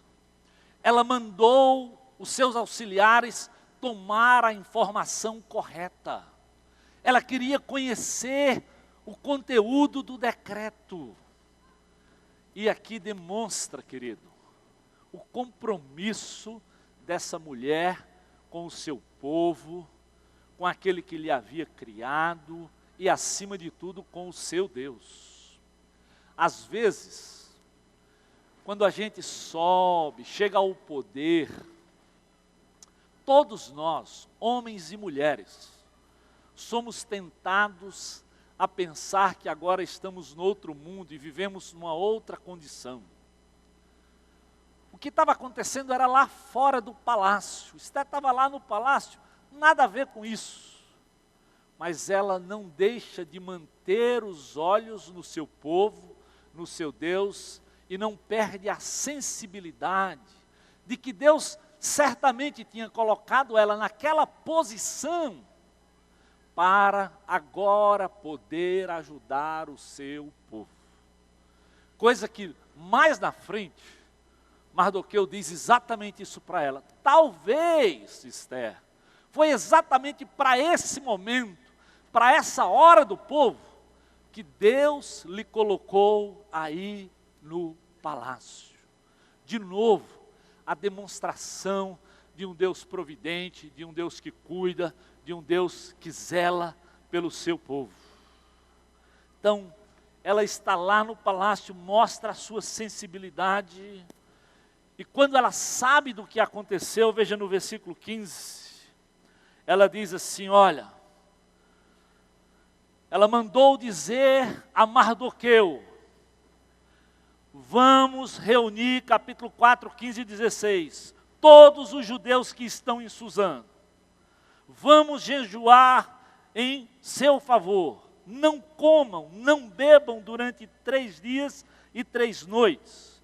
ela mandou os seus auxiliares tomar a informação correta. Ela queria conhecer o conteúdo do decreto. E aqui demonstra, querido, o compromisso dessa mulher com o seu povo, com aquele que lhe havia criado e, acima de tudo, com o seu Deus. Às vezes, quando a gente sobe, chega ao poder, todos nós, homens e mulheres, somos tentados a pensar que agora estamos no outro mundo e vivemos numa outra condição. O que estava acontecendo era lá fora do palácio. Esther estava lá no palácio, nada a ver com isso. Mas ela não deixa de manter os olhos no seu povo, no seu Deus, e não perde a sensibilidade de que Deus certamente tinha colocado ela naquela posição para agora poder ajudar o seu povo. Coisa que mais na frente, Mardoqueu diz exatamente isso para ela. Talvez, Esther, foi exatamente para esse momento, para essa hora do povo, que Deus lhe colocou aí no palácio. De novo, a demonstração de um Deus providente, de um Deus que cuida, de um Deus que zela pelo seu povo. Então, ela está lá no palácio, mostra a sua sensibilidade, e quando ela sabe do que aconteceu, veja no versículo 15, ela diz assim, olha, ela mandou dizer a Mardoqueu, vamos reunir, capítulo 4, 15 e 16, todos os judeus que estão em Suzã, vamos jejuar em seu favor, não comam, não bebam durante 3 dias e 3 noites.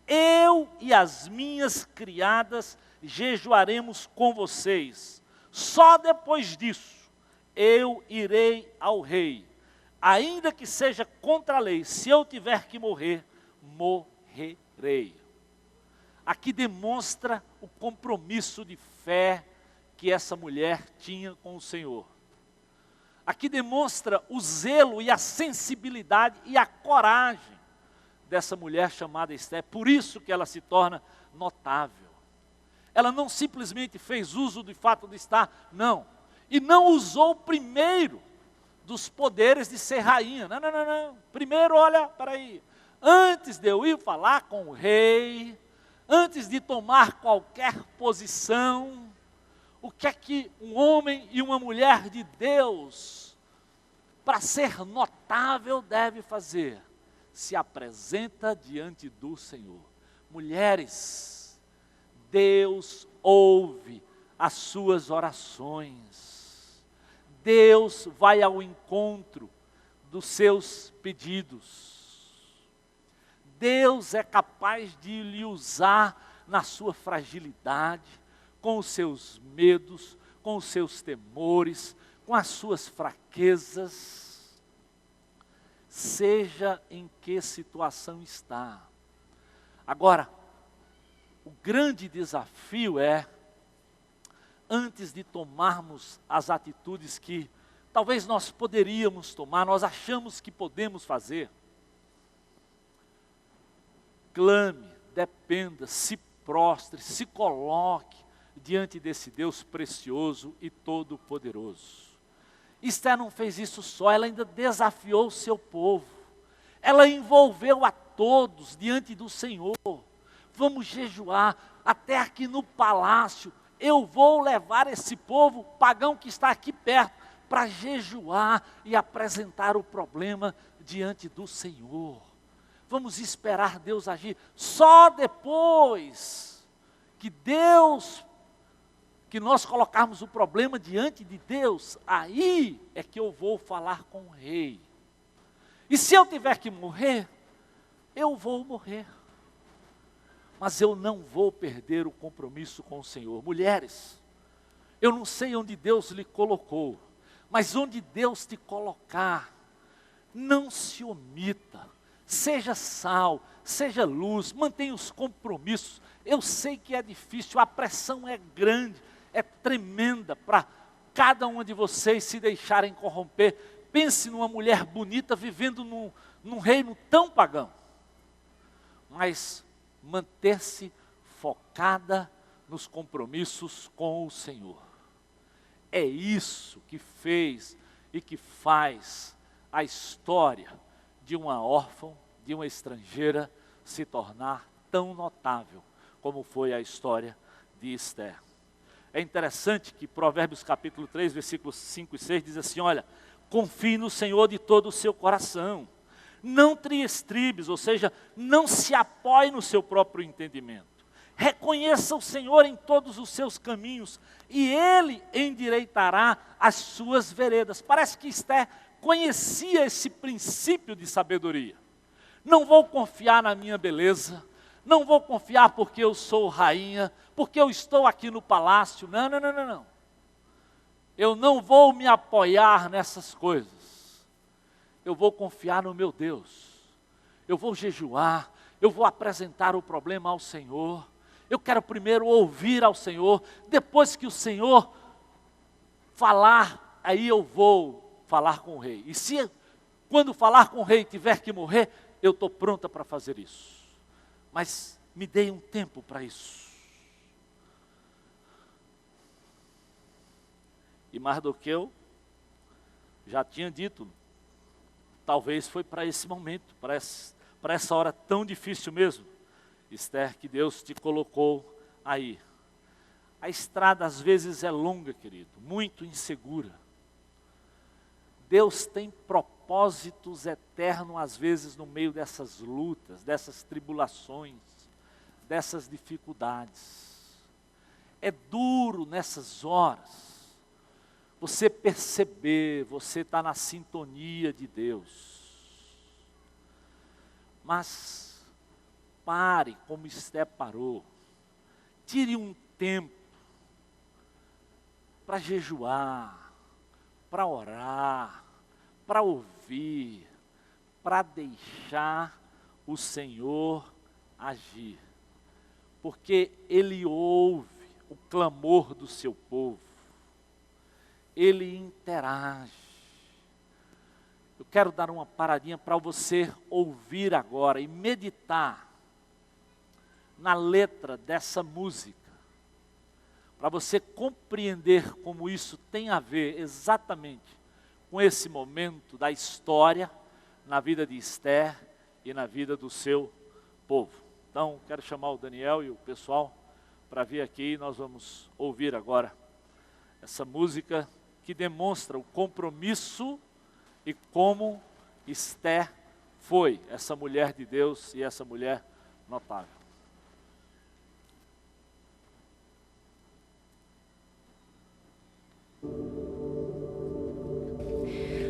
Eu e as minhas criadas jejuaremos com vocês. Só depois disso, eu irei ao rei. Ainda que seja contra a lei, se eu tiver que morrer, morrerei. Aqui demonstra o compromisso de fé que essa mulher tinha com o Senhor. Aqui demonstra o zelo e a sensibilidade e a coragem dessa mulher chamada Esther. Por isso que ela se torna notável. Ela não simplesmente fez uso do fato de estar, não. E não usou primeiro dos poderes de ser rainha. Não. Primeiro, olha, peraí. Antes de eu ir falar com o rei, antes de tomar qualquer posição, o que é que um homem e uma mulher de Deus, para ser notável, deve fazer? Se apresenta diante do Senhor. Mulheres, Deus ouve as suas orações. Deus vai ao encontro dos seus pedidos. Deus é capaz de lhe usar na sua fragilidade, com os seus medos, com os seus temores, com as suas fraquezas. Seja em que situação está. Agora, o grande desafio é, antes de tomarmos as atitudes que talvez nós poderíamos tomar, nós achamos que podemos fazer, clame, dependa, se prostre, se coloque diante desse Deus precioso e todo-poderoso. Esther não fez isso só, ela ainda desafiou o seu povo. Ela envolveu a todos diante do Senhor. Vamos jejuar, até aqui no palácio. Eu vou levar esse povo pagão que está aqui perto para jejuar e apresentar o problema diante do Senhor. Vamos esperar Deus agir. Só depois que nós colocarmos o problema diante de Deus, aí é que eu vou falar com o rei. E se eu tiver que morrer, eu vou morrer. Mas eu não vou perder o compromisso com o Senhor. Mulheres, eu não sei onde Deus lhe colocou, mas onde Deus te colocar, não se omita. Seja sal, seja luz, mantenha os compromissos. Eu sei que é difícil, a pressão é grande, é tremenda para cada uma de vocês se deixarem corromper. Pense numa mulher bonita vivendo num reino tão pagão. Mas manter-se focada nos compromissos com o Senhor. É isso que fez e que faz a história de uma órfã, de uma estrangeira, se tornar tão notável como foi a história de Esther. É interessante que Provérbios capítulo 3, versículos 5 e 6 diz assim, olha, confie no Senhor de todo o seu coração, não te estribes, ou seja, não se apoie no seu próprio entendimento. Reconheça o Senhor em todos os seus caminhos e Ele endireitará as suas veredas. Parece que Esther conhecia esse princípio de sabedoria. Não vou confiar na minha beleza, não vou confiar porque eu sou rainha, porque eu estou aqui no palácio. Não. Eu não vou me apoiar nessas coisas. Eu vou confiar no meu Deus. Eu vou jejuar, eu vou apresentar o problema ao Senhor. Eu quero primeiro ouvir ao Senhor, depois que o Senhor falar, aí eu vou falar com o rei. E se quando falar com o rei tiver que morrer, eu estou pronta para fazer isso. Mas me dê um tempo para isso. E Mardoqueu já tinha dito, talvez foi para esse momento, para essa hora tão difícil mesmo, Esther, que Deus te colocou aí. A estrada às vezes é longa, querido, muito insegura. Deus tem propósitos eternos às vezes no meio dessas lutas, dessas tribulações, dessas dificuldades. É duro nessas horas você perceber, você está na sintonia de Deus. Mas pare como Esther parou. Tire um tempo para jejuar, para orar, para ouvir, para deixar o Senhor agir. Porque Ele ouve o clamor do seu povo. Ele interage. Eu quero dar uma paradinha para você ouvir agora e meditar na letra dessa música, para você compreender como isso tem a ver exatamente com esse momento da história na vida de Esther e na vida do seu povo. Então, quero chamar o Daniel e o pessoal para vir aqui e nós vamos ouvir agora essa música que demonstra o compromisso e como Esther foi essa mulher de Deus e essa mulher notável.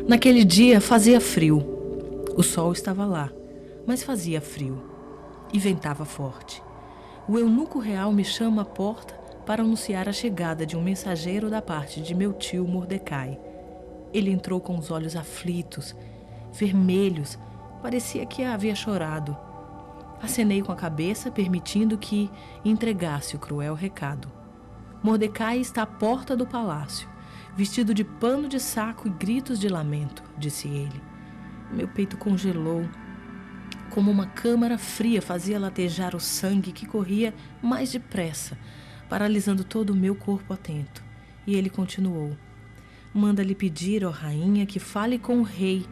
Naquele dia fazia frio. O sol estava lá, mas fazia frio e ventava forte. O eunuco real me chama à porta para anunciar a chegada de um mensageiro da parte de meu tio Mordecai. Ele entrou com os olhos aflitos, vermelhos, parecia que havia chorado. Acenei com a cabeça, permitindo que entregasse o cruel recado. Mordecai está à porta do palácio, vestido de pano de saco e gritos de lamento, disse ele. Meu peito congelou, como uma câmara fria fazia latejar o sangue que corria mais depressa, paralisando todo o meu corpo atento. E ele continuou. Manda-lhe pedir, ó rainha, que fale com o rei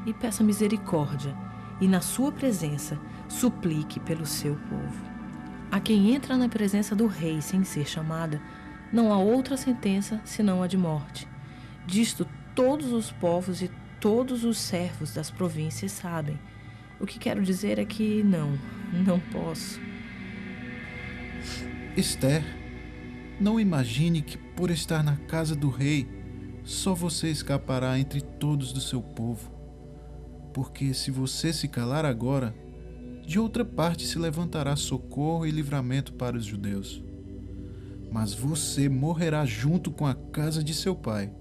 e peça misericórdia, e na sua presença suplique pelo seu povo. A quem entra na presença do rei sem ser chamada, não há outra sentença senão a de morte. Disto todos os povos e todos os servos das províncias sabem. O que quero dizer é que não posso. Esther, não imagine que por estar na casa do rei, só você escapará entre todos do seu povo. Porque se você se calar agora, de outra parte se levantará socorro e livramento para os judeus. Mas você morrerá junto com a casa de seu pai.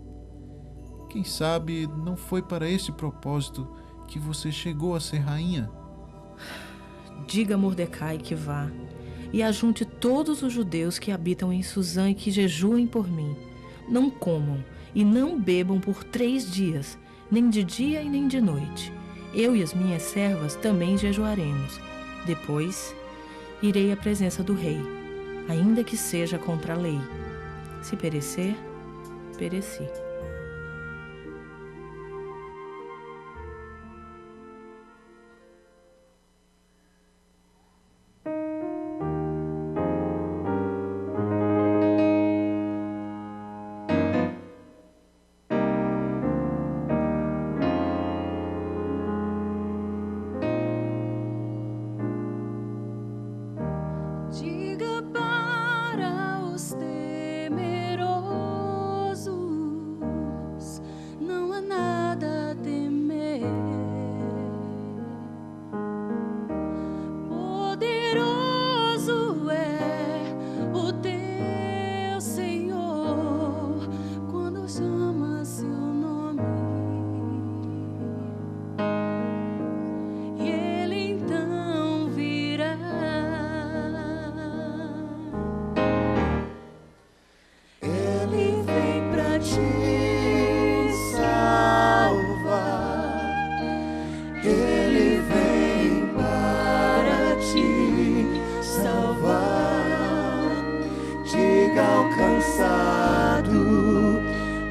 Quem sabe não foi para esse propósito que você chegou a ser rainha? Diga a Mordecai que vá e ajunte todos os judeus que habitam em Suzã e que jejuem por mim. Não comam e não bebam por 3 dias, nem de dia e nem de noite. Eu e as minhas servas também jejuaremos. Depois, irei à presença do rei, ainda que seja contra a lei. Se perecer, pereci. Diga para os temerosos, não há nada a temer. Poderoso é o teu Senhor quando chama seu nome. E Ele então virá. Ele vem pra te salvar. Ele vem para te salvar. Diga ao cansado,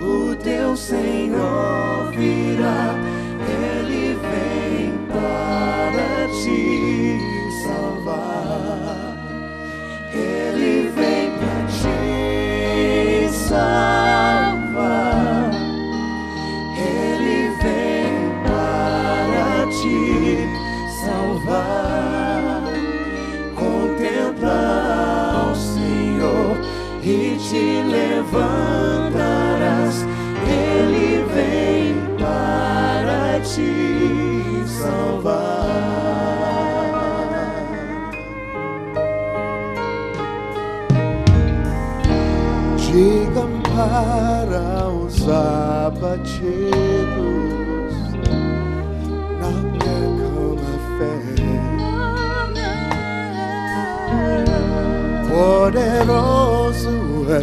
o teu Senhor virá. Ele vem para te salvar. Ele vem pra te salvar. Ele vem para te salvar. Contempla o Senhor e te levantarás. Ele vem para te salvar. Digam para os abatidos, não percam a fé. Poderoso é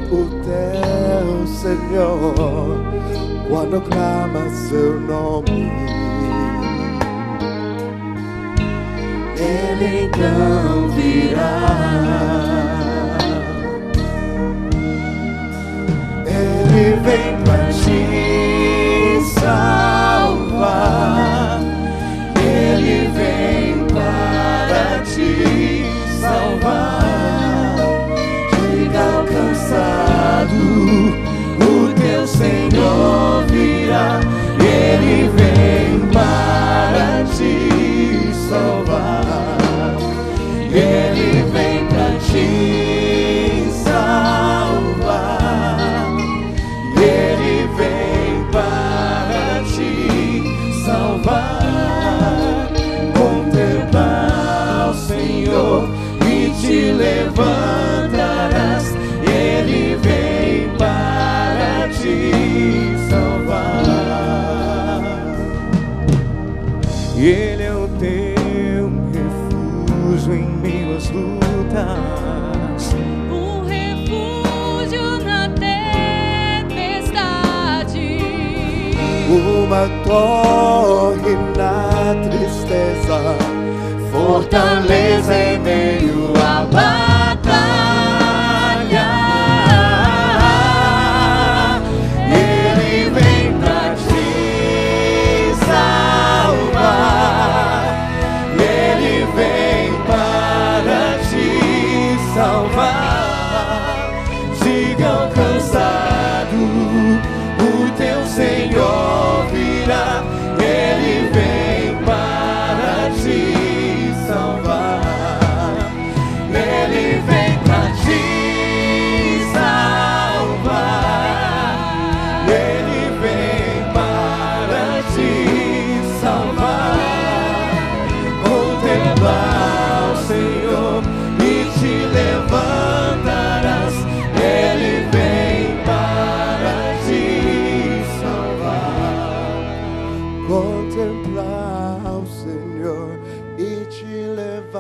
o teu Senhor quando clama seu nome. Ele então virá. Ele vem pra te salvar. Ele vem para te Ele é o teu refúgio em meio às lutas, um refúgio na tempestade, uma torre na tristeza, fortaleza em meio à batalha. Ele vem pra te salvar, Ele vem para te salvar. Diga ao cansado, o teu Senhor virá. Ele vem para te salvar, Ele vem para te salvar, Ele vem para te salvar. Contemplar o Senhor e te levantarás. Ele vem para te salvar. Contemplar o Senhor e te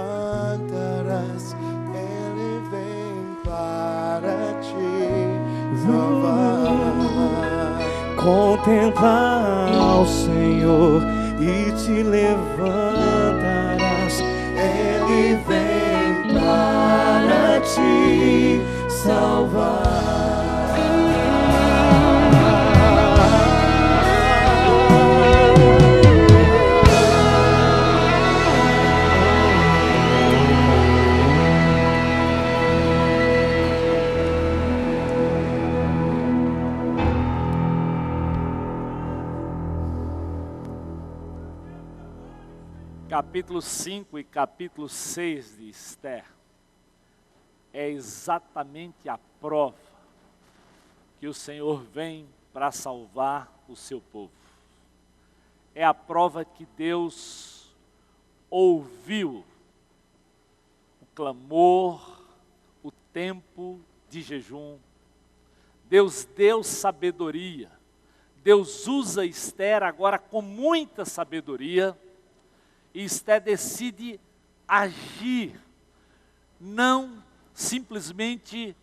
levantarás. Ele vem para te salvar. Contemplar o Senhor e te levantarás. Ele vem para te Capítulo 5 e capítulo 6 de Esther é exatamente a prova que o Senhor vem para salvar o seu povo. É a prova que Deus ouviu o clamor, o tempo de jejum. Deus deu sabedoria. Deus usa Esther agora com muita sabedoria. E Esther decide agir, não simplesmente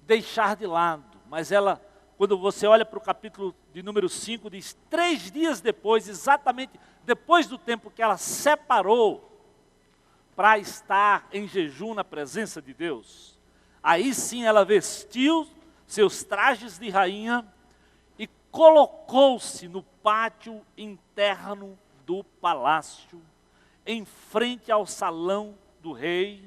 deixar de lado, mas ela, quando você olha para o capítulo de número 5, diz 3 dias depois, exatamente depois do tempo que ela separou para estar em jejum na presença de Deus, aí sim ela vestiu seus trajes de rainha e colocou-se no pátio interno do palácio, em frente ao salão do rei,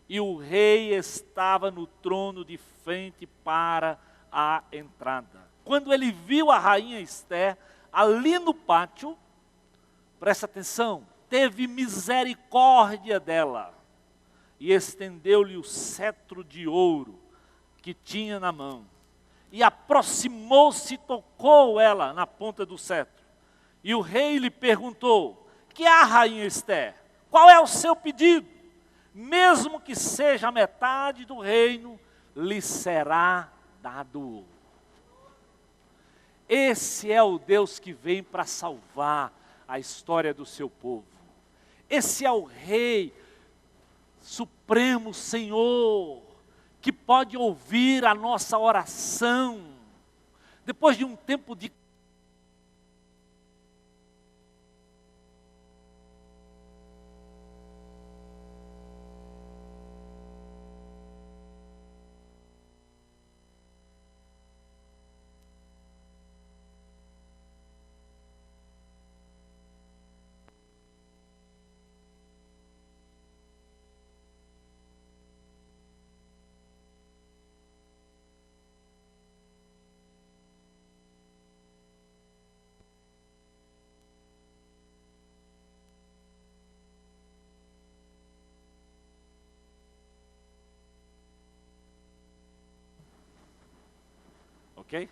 e o rei estava no trono de frente para a entrada. Quando ele viu a rainha Esther ali no pátio, presta atenção, teve misericórdia dela e estendeu-lhe o cetro de ouro que tinha na mão, e aproximou-se e tocou ela na ponta do cetro. E o rei lhe perguntou: que há, rainha Esther? Qual é o seu pedido? Mesmo que seja a metade do reino, lhe será dado. Esse é o Deus que vem para salvar a história do seu povo. Esse é o Rei Supremo Senhor, que pode ouvir a nossa oração. Depois de um tempo de ok?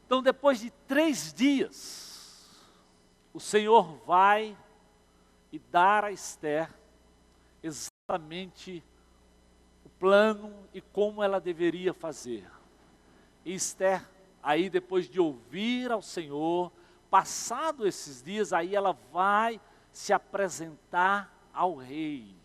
Então, depois de 3 dias, o Senhor vai e dar a Esther exatamente o plano e como ela deveria fazer. E Esther, aí depois de ouvir ao Senhor, passado esses dias, aí ela vai se apresentar ao rei.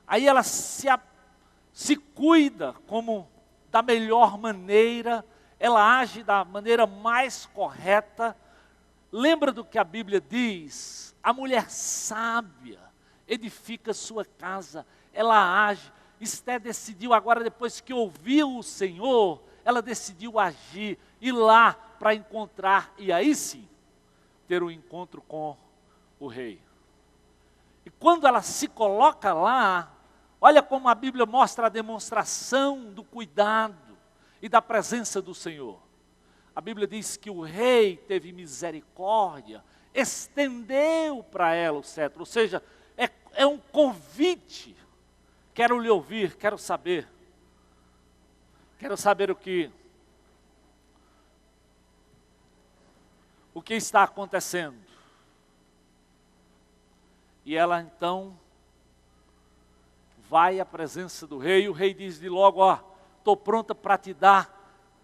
Aí ela se cuida como da melhor maneira, ela age da maneira mais correta. Lembra do que a Bíblia diz? A mulher sábia edifica sua casa, ela age. Esther decidiu agora, depois que ouviu o Senhor, ela decidiu agir, ir lá para encontrar, e aí sim, ter um encontro com o rei. E quando ela se coloca lá, olha como a Bíblia mostra a demonstração do cuidado e da presença do Senhor. A Bíblia diz que o rei teve misericórdia, estendeu para ela o cetro, ou seja, é um convite. Quero lhe ouvir, quero saber o que está acontecendo. E ela então vai à presença do rei, e o rei diz de logo, estou pronta para te dar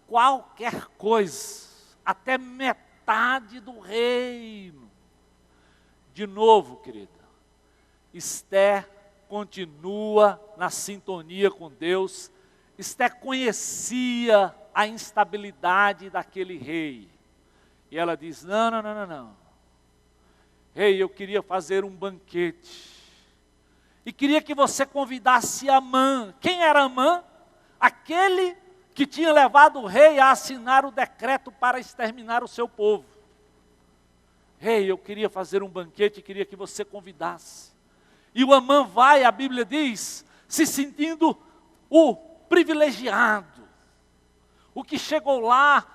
qualquer coisa, até metade do reino. De novo, querida, Esther continua na sintonia com Deus. Esther conhecia a instabilidade daquele rei. E ela diz, não. Rei, eu queria fazer um banquete. E queria que você convidasse Amã. Quem era Amã? Aquele que tinha levado o rei a assinar o decreto para exterminar o seu povo. Rei, eu queria fazer um banquete e queria que você convidasse. E o Amã vai, a Bíblia diz, se sentindo o privilegiado, o que chegou lá,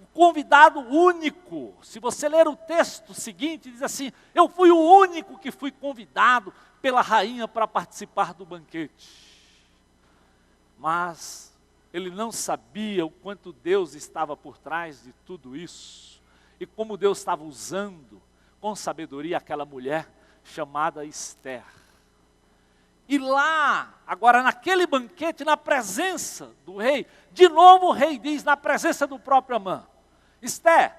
o convidado único. Se você ler o texto seguinte, diz assim, eu fui o único que fui convidado pela rainha para participar do banquete. Mas ele não sabia o quanto Deus estava por trás de tudo isso, e como Deus estava usando com sabedoria aquela mulher chamada Esther. E lá, agora naquele banquete, na presença do rei, de novo o rei diz, na presença do próprio Amã, Esther,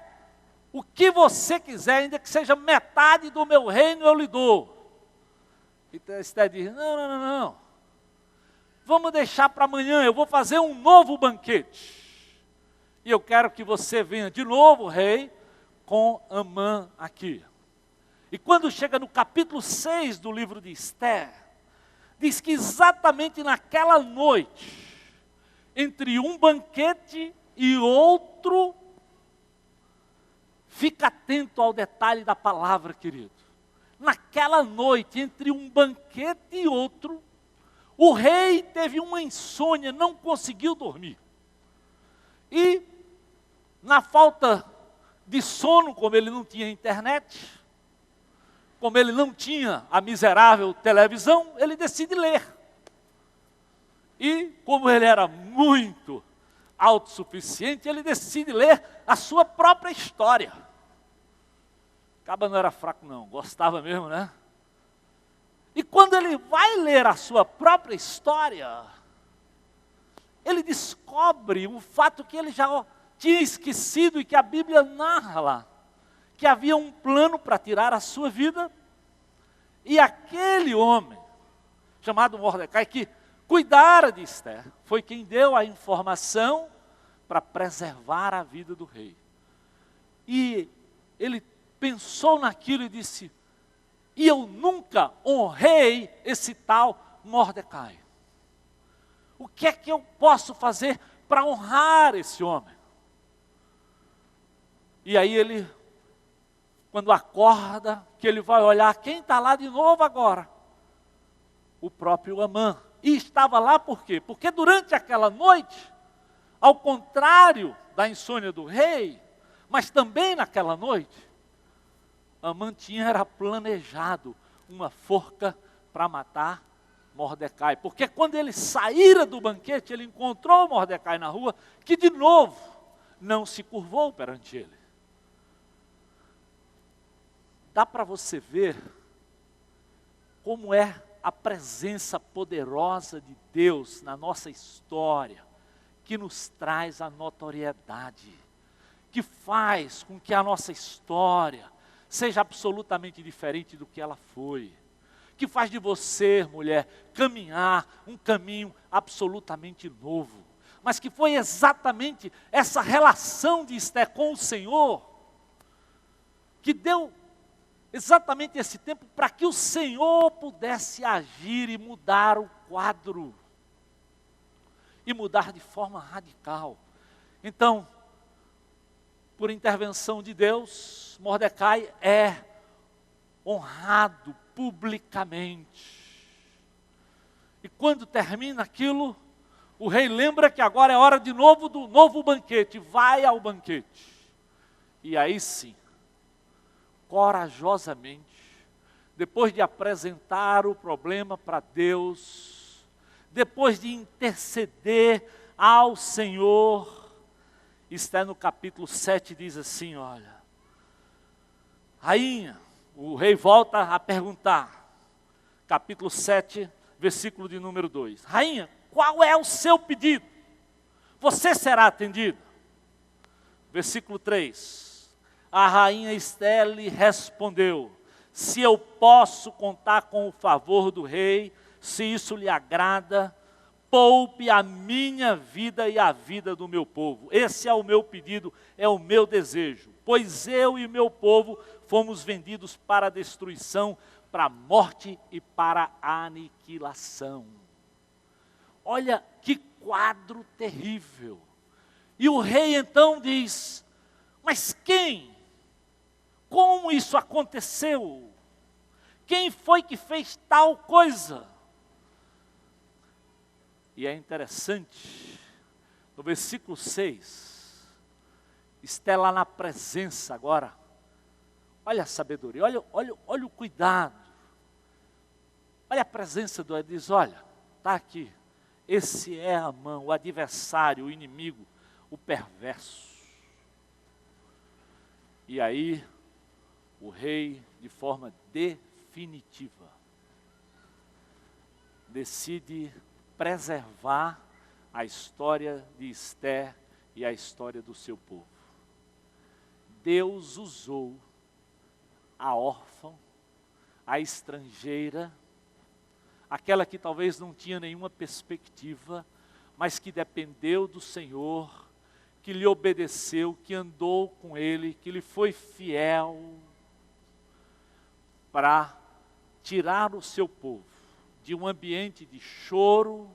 o que você quiser, ainda que seja metade do meu reino, eu lhe dou. E Esther diz, não, vamos deixar para amanhã, eu vou fazer um novo banquete. E eu quero que você venha de novo, rei, com Amã aqui. E quando chega no capítulo 6 do livro de Esther, diz que exatamente naquela noite, entre um banquete e outro, fica atento ao detalhe da palavra, querido. Naquela noite, entre um banquete e outro, o rei teve uma insônia, não conseguiu dormir. E, na falta de sono, como ele não tinha internet, como ele não tinha a miserável televisão, ele decide ler. E, como ele era muito autossuficiente, ele decide ler a sua própria história. Caba não era fraco não, gostava mesmo, né? E quando ele vai ler a sua própria história, ele descobre um fato que ele já tinha esquecido e que a Bíblia narra lá, que havia um plano para tirar a sua vida, e aquele homem, chamado Mordecai, que cuidara de Esther, foi quem deu a informação para preservar a vida do rei. E ele pensou naquilo e disse, e eu nunca honrei esse tal Mordecai. O que é que eu posso fazer para honrar esse homem? E aí ele, quando acorda, que ele vai olhar, quem está lá de novo agora? O próprio Amã. E estava lá por quê? Porque durante aquela noite, ao contrário da insônia do rei, mas também naquela noite, Amã tinha planejado uma forca para matar Mordecai. Porque quando ele saíra do banquete, ele encontrou Mordecai na rua, que de novo não se curvou perante ele. Dá para você ver como é a presença poderosa de Deus na nossa história, que nos traz a notoriedade, que faz com que a nossa história seja absolutamente diferente do que ela foi. Que faz de você, mulher, caminhar um caminho absolutamente novo. Mas que foi exatamente essa relação de Esther com o Senhor que deu exatamente esse tempo para que o Senhor pudesse agir e mudar o quadro. E mudar de forma radical. Então, por intervenção de Deus, Mordecai é honrado publicamente. E quando termina aquilo, o rei lembra que agora é hora de novo do novo banquete. Vai ao banquete. E aí sim, corajosamente, depois de apresentar o problema para Deus, depois de interceder ao Senhor, Esther no capítulo 7 diz assim, olha, rainha, o rei volta a perguntar, capítulo 7, versículo de número 2, rainha, qual é o seu pedido? Você será atendida. Versículo 3, a rainha Esther lhe respondeu, se eu posso contar com o favor do rei, se isso lhe agrada, poupe a minha vida e a vida do meu povo. Esse é o meu pedido, é o meu desejo. Pois eu e meu povo fomos vendidos para a destruição, para a morte e para a aniquilação. Olha que quadro terrível. E o rei então diz, mas quem? Como isso aconteceu? Quem foi que fez tal coisa? E é interessante, no versículo 6, Esther lá na presença agora, olha a sabedoria, olha o cuidado, olha a presença do rei, diz, olha, está aqui, esse é Amã, o adversário, o inimigo, o perverso. E aí, o rei, de forma definitiva, decide preservar a história de Esther e a história do seu povo. Deus usou a órfã, a estrangeira, aquela que talvez não tinha nenhuma perspectiva, mas que dependeu do Senhor, que lhe obedeceu, que andou com Ele, que lhe foi fiel, para tirar o seu povo de um ambiente de choro,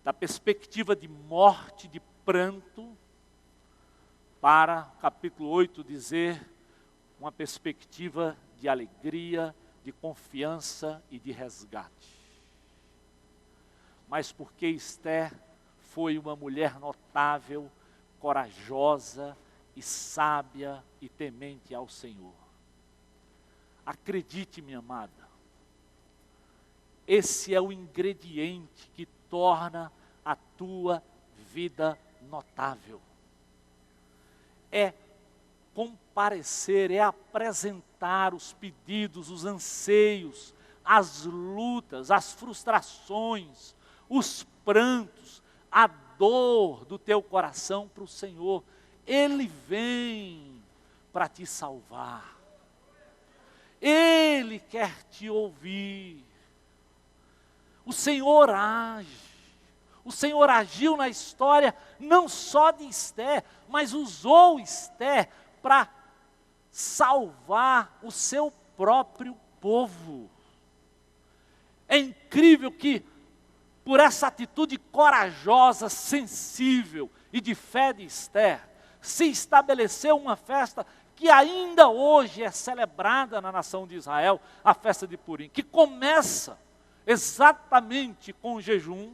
da perspectiva de morte, de pranto, para, capítulo 8, dizer, uma perspectiva de alegria, de confiança e de resgate. Mas porque Esther foi uma mulher notável, corajosa e sábia e temente ao Senhor. Acredite, minha amada, esse é o ingrediente que torna a tua vida notável. É comparecer, é apresentar os pedidos, os anseios, as lutas, as frustrações, os prantos, a dor do teu coração para o Senhor. Ele vem para te salvar. Ele quer te ouvir. O Senhor age. O Senhor agiu na história não só de Esther, mas usou Esther para salvar o seu próprio povo. É incrível que, por essa atitude corajosa, sensível e de fé de Esther, se estabeleceu uma festa que ainda hoje é celebrada na nação de Israel, a festa de Purim, que começa exatamente com o jejum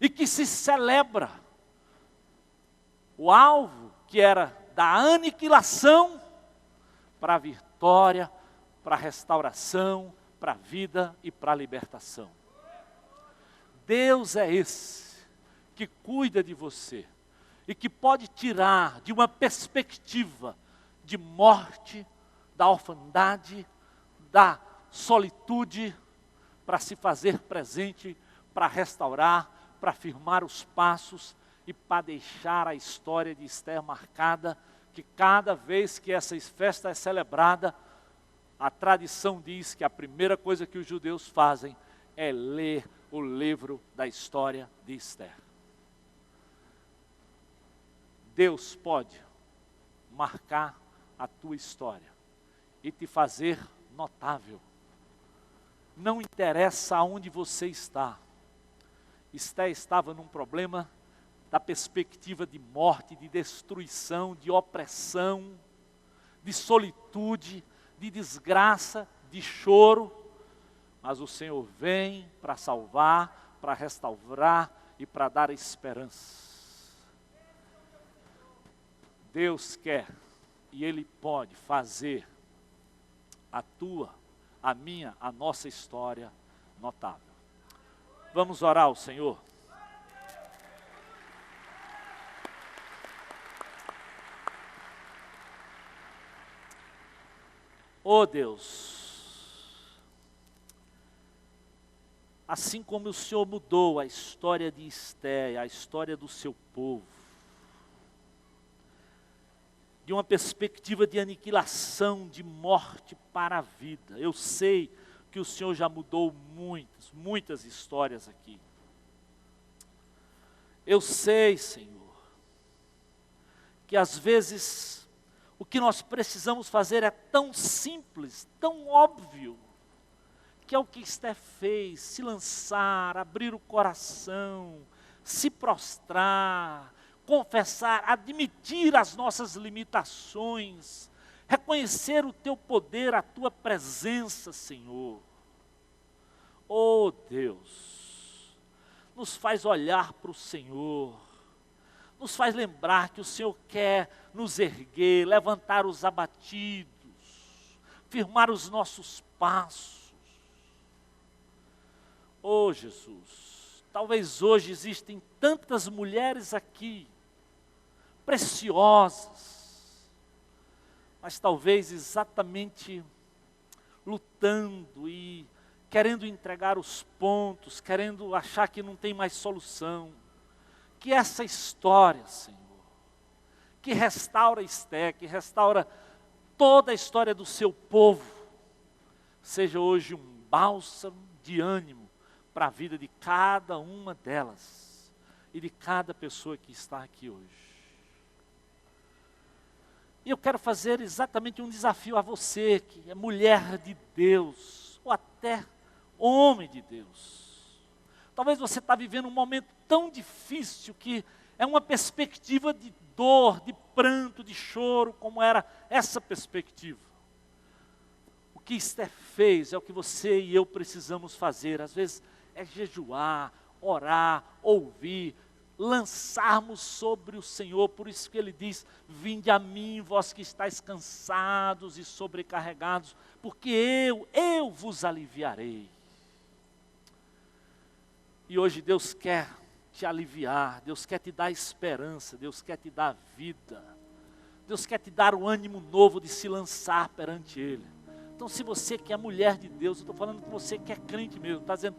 e que se celebra o alvo que era da aniquilação para a vitória, para a restauração, para a vida e para a libertação. Deus é esse que cuida de você e que pode tirar de uma perspectiva de morte, da orfandade, da solitude, para se fazer presente, para restaurar, para firmar os passos e para deixar a história de Esther marcada, que cada vez que essa festa é celebrada, a tradição diz que a primeira coisa que os judeus fazem é ler o livro da história de Esther. Deus pode marcar a tua história e te fazer notável. Não interessa aonde você está. Esther estava num problema da perspectiva de morte, de destruição, de opressão, de solitude, de desgraça, de choro, mas o Senhor vem para salvar, para restaurar e para dar esperança. Deus quer e Ele pode fazer a tua, a minha, a nossa história notável. Vamos orar ao Senhor. Oh Deus, assim como o Senhor mudou a história de Esther, a história do seu povo, de uma perspectiva de aniquilação, de morte para a vida. Eu sei que o Senhor já mudou muitas histórias aqui. Eu sei, Senhor, que às vezes o que nós precisamos fazer é tão simples, tão óbvio, que é o que Esther fez: se lançar, abrir o coração, se prostrar, confessar, admitir as nossas limitações, reconhecer o teu poder, a tua presença, Senhor. Oh Deus, nos faz olhar para o Senhor, nos faz lembrar que o Senhor quer nos erguer, levantar os abatidos, firmar os nossos passos. Oh Jesus, talvez hoje existem tantas mulheres aqui, preciosas, mas talvez exatamente lutando e querendo entregar os pontos, querendo achar que não tem mais solução. Que essa história, Senhor, que restaura Esther, que restaura toda a história do seu povo, seja hoje um bálsamo de ânimo para a vida de cada uma delas e de cada pessoa que está aqui hoje. E eu quero fazer exatamente um desafio a você, que é mulher de Deus, ou até homem de Deus. Talvez você está vivendo um momento tão difícil que é uma perspectiva de dor, de pranto, de choro, como era essa perspectiva. O que Esther fez é o que você e eu precisamos fazer. Às vezes é jejuar, orar, ouvir, lançarmos sobre o Senhor. Por isso que Ele diz: vinde a mim, vós que estáis cansados e sobrecarregados, porque eu vos aliviarei. E hoje Deus quer te aliviar, Deus quer te dar esperança, Deus quer te dar vida, Deus quer te dar o ânimo novo de se lançar perante Ele. Então, se você que é mulher de Deus, eu estou falando com você que é crente mesmo, está dizendo: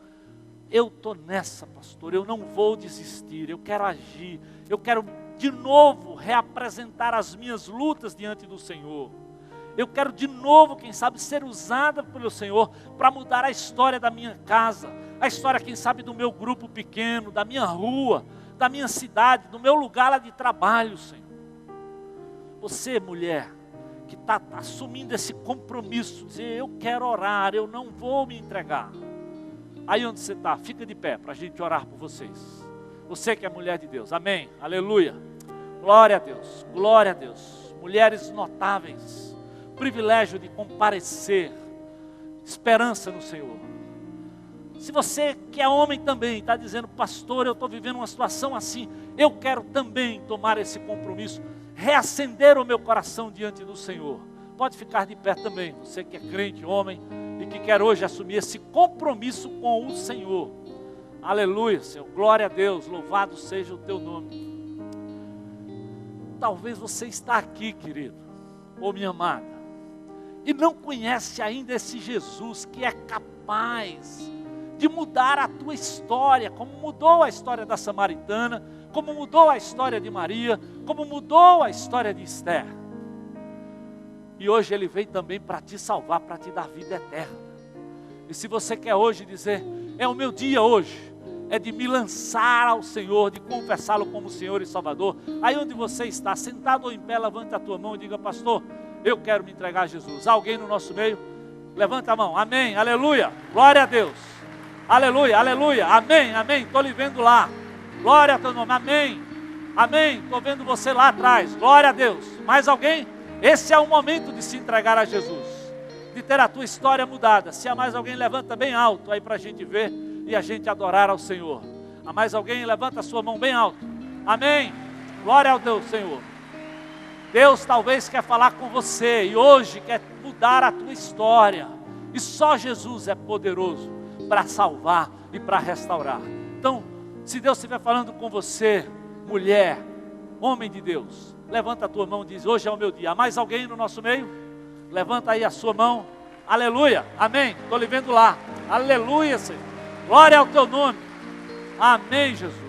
eu estou nessa, pastor, eu não vou desistir, eu quero agir, eu quero de novo reapresentar as minhas lutas diante do Senhor. Eu quero de novo, quem sabe, ser usada pelo Senhor para mudar a história da minha casa, a história, quem sabe, do meu grupo pequeno, da minha rua, da minha cidade, do meu lugar lá de trabalho, Senhor. Você, mulher, que está assumindo esse compromisso, dizer: eu quero orar, eu não vou me entregar. Aí onde você está, fica de pé para a gente orar por vocês. Você que é mulher de Deus, amém, aleluia, glória a Deus, glória a Deus. Mulheres notáveis, privilégio de comparecer, esperança no Senhor. Se você que é homem também está dizendo: pastor, eu estou vivendo uma situação assim, eu quero também tomar esse compromisso, reacender o meu coração diante do Senhor, pode ficar de pé também. Você que é crente, homem, e que quer hoje assumir esse compromisso com o Senhor. Aleluia, Senhor, glória a Deus, louvado seja o teu nome. Talvez você está aqui, querido, ou minha amada, e não conhece ainda esse Jesus que é capaz de mudar a tua história, como mudou a história da samaritana, como mudou a história de Maria, como mudou a história de Esther. E hoje Ele veio também para te salvar, para te dar vida eterna. E se você quer hoje dizer, é o meu dia hoje, é de me lançar ao Senhor, de confessá-lo como Senhor e Salvador, aí onde você está, sentado ou em pé, levante a tua mão e diga, pastor, eu quero me entregar a Jesus. Alguém no nosso meio? Levanta a mão, amém, aleluia, glória a Deus, aleluia, aleluia, amém, amém, estou lhe vendo lá, glória a teu nome, amém, amém, estou vendo você lá atrás, glória a Deus. Mais alguém? Esse é o momento de se entregar a Jesus, de ter a tua história mudada. Se há mais alguém, levanta bem alto aí para a gente ver e a gente adorar ao Senhor. Há mais alguém? Levanta a sua mão bem alto, amém, glória ao Deus, Senhor. Deus talvez quer falar com você e hoje quer mudar a tua história. E só Jesus é poderoso para salvar e para restaurar. Então, se Deus estiver falando com você, mulher, homem de Deus, levanta a tua mão e diz, hoje é o meu dia. Há mais alguém no nosso meio? Levanta aí a sua mão. Aleluia, amém, estou lhe vendo lá. Aleluia, Senhor, glória ao teu nome. Amém, Jesus.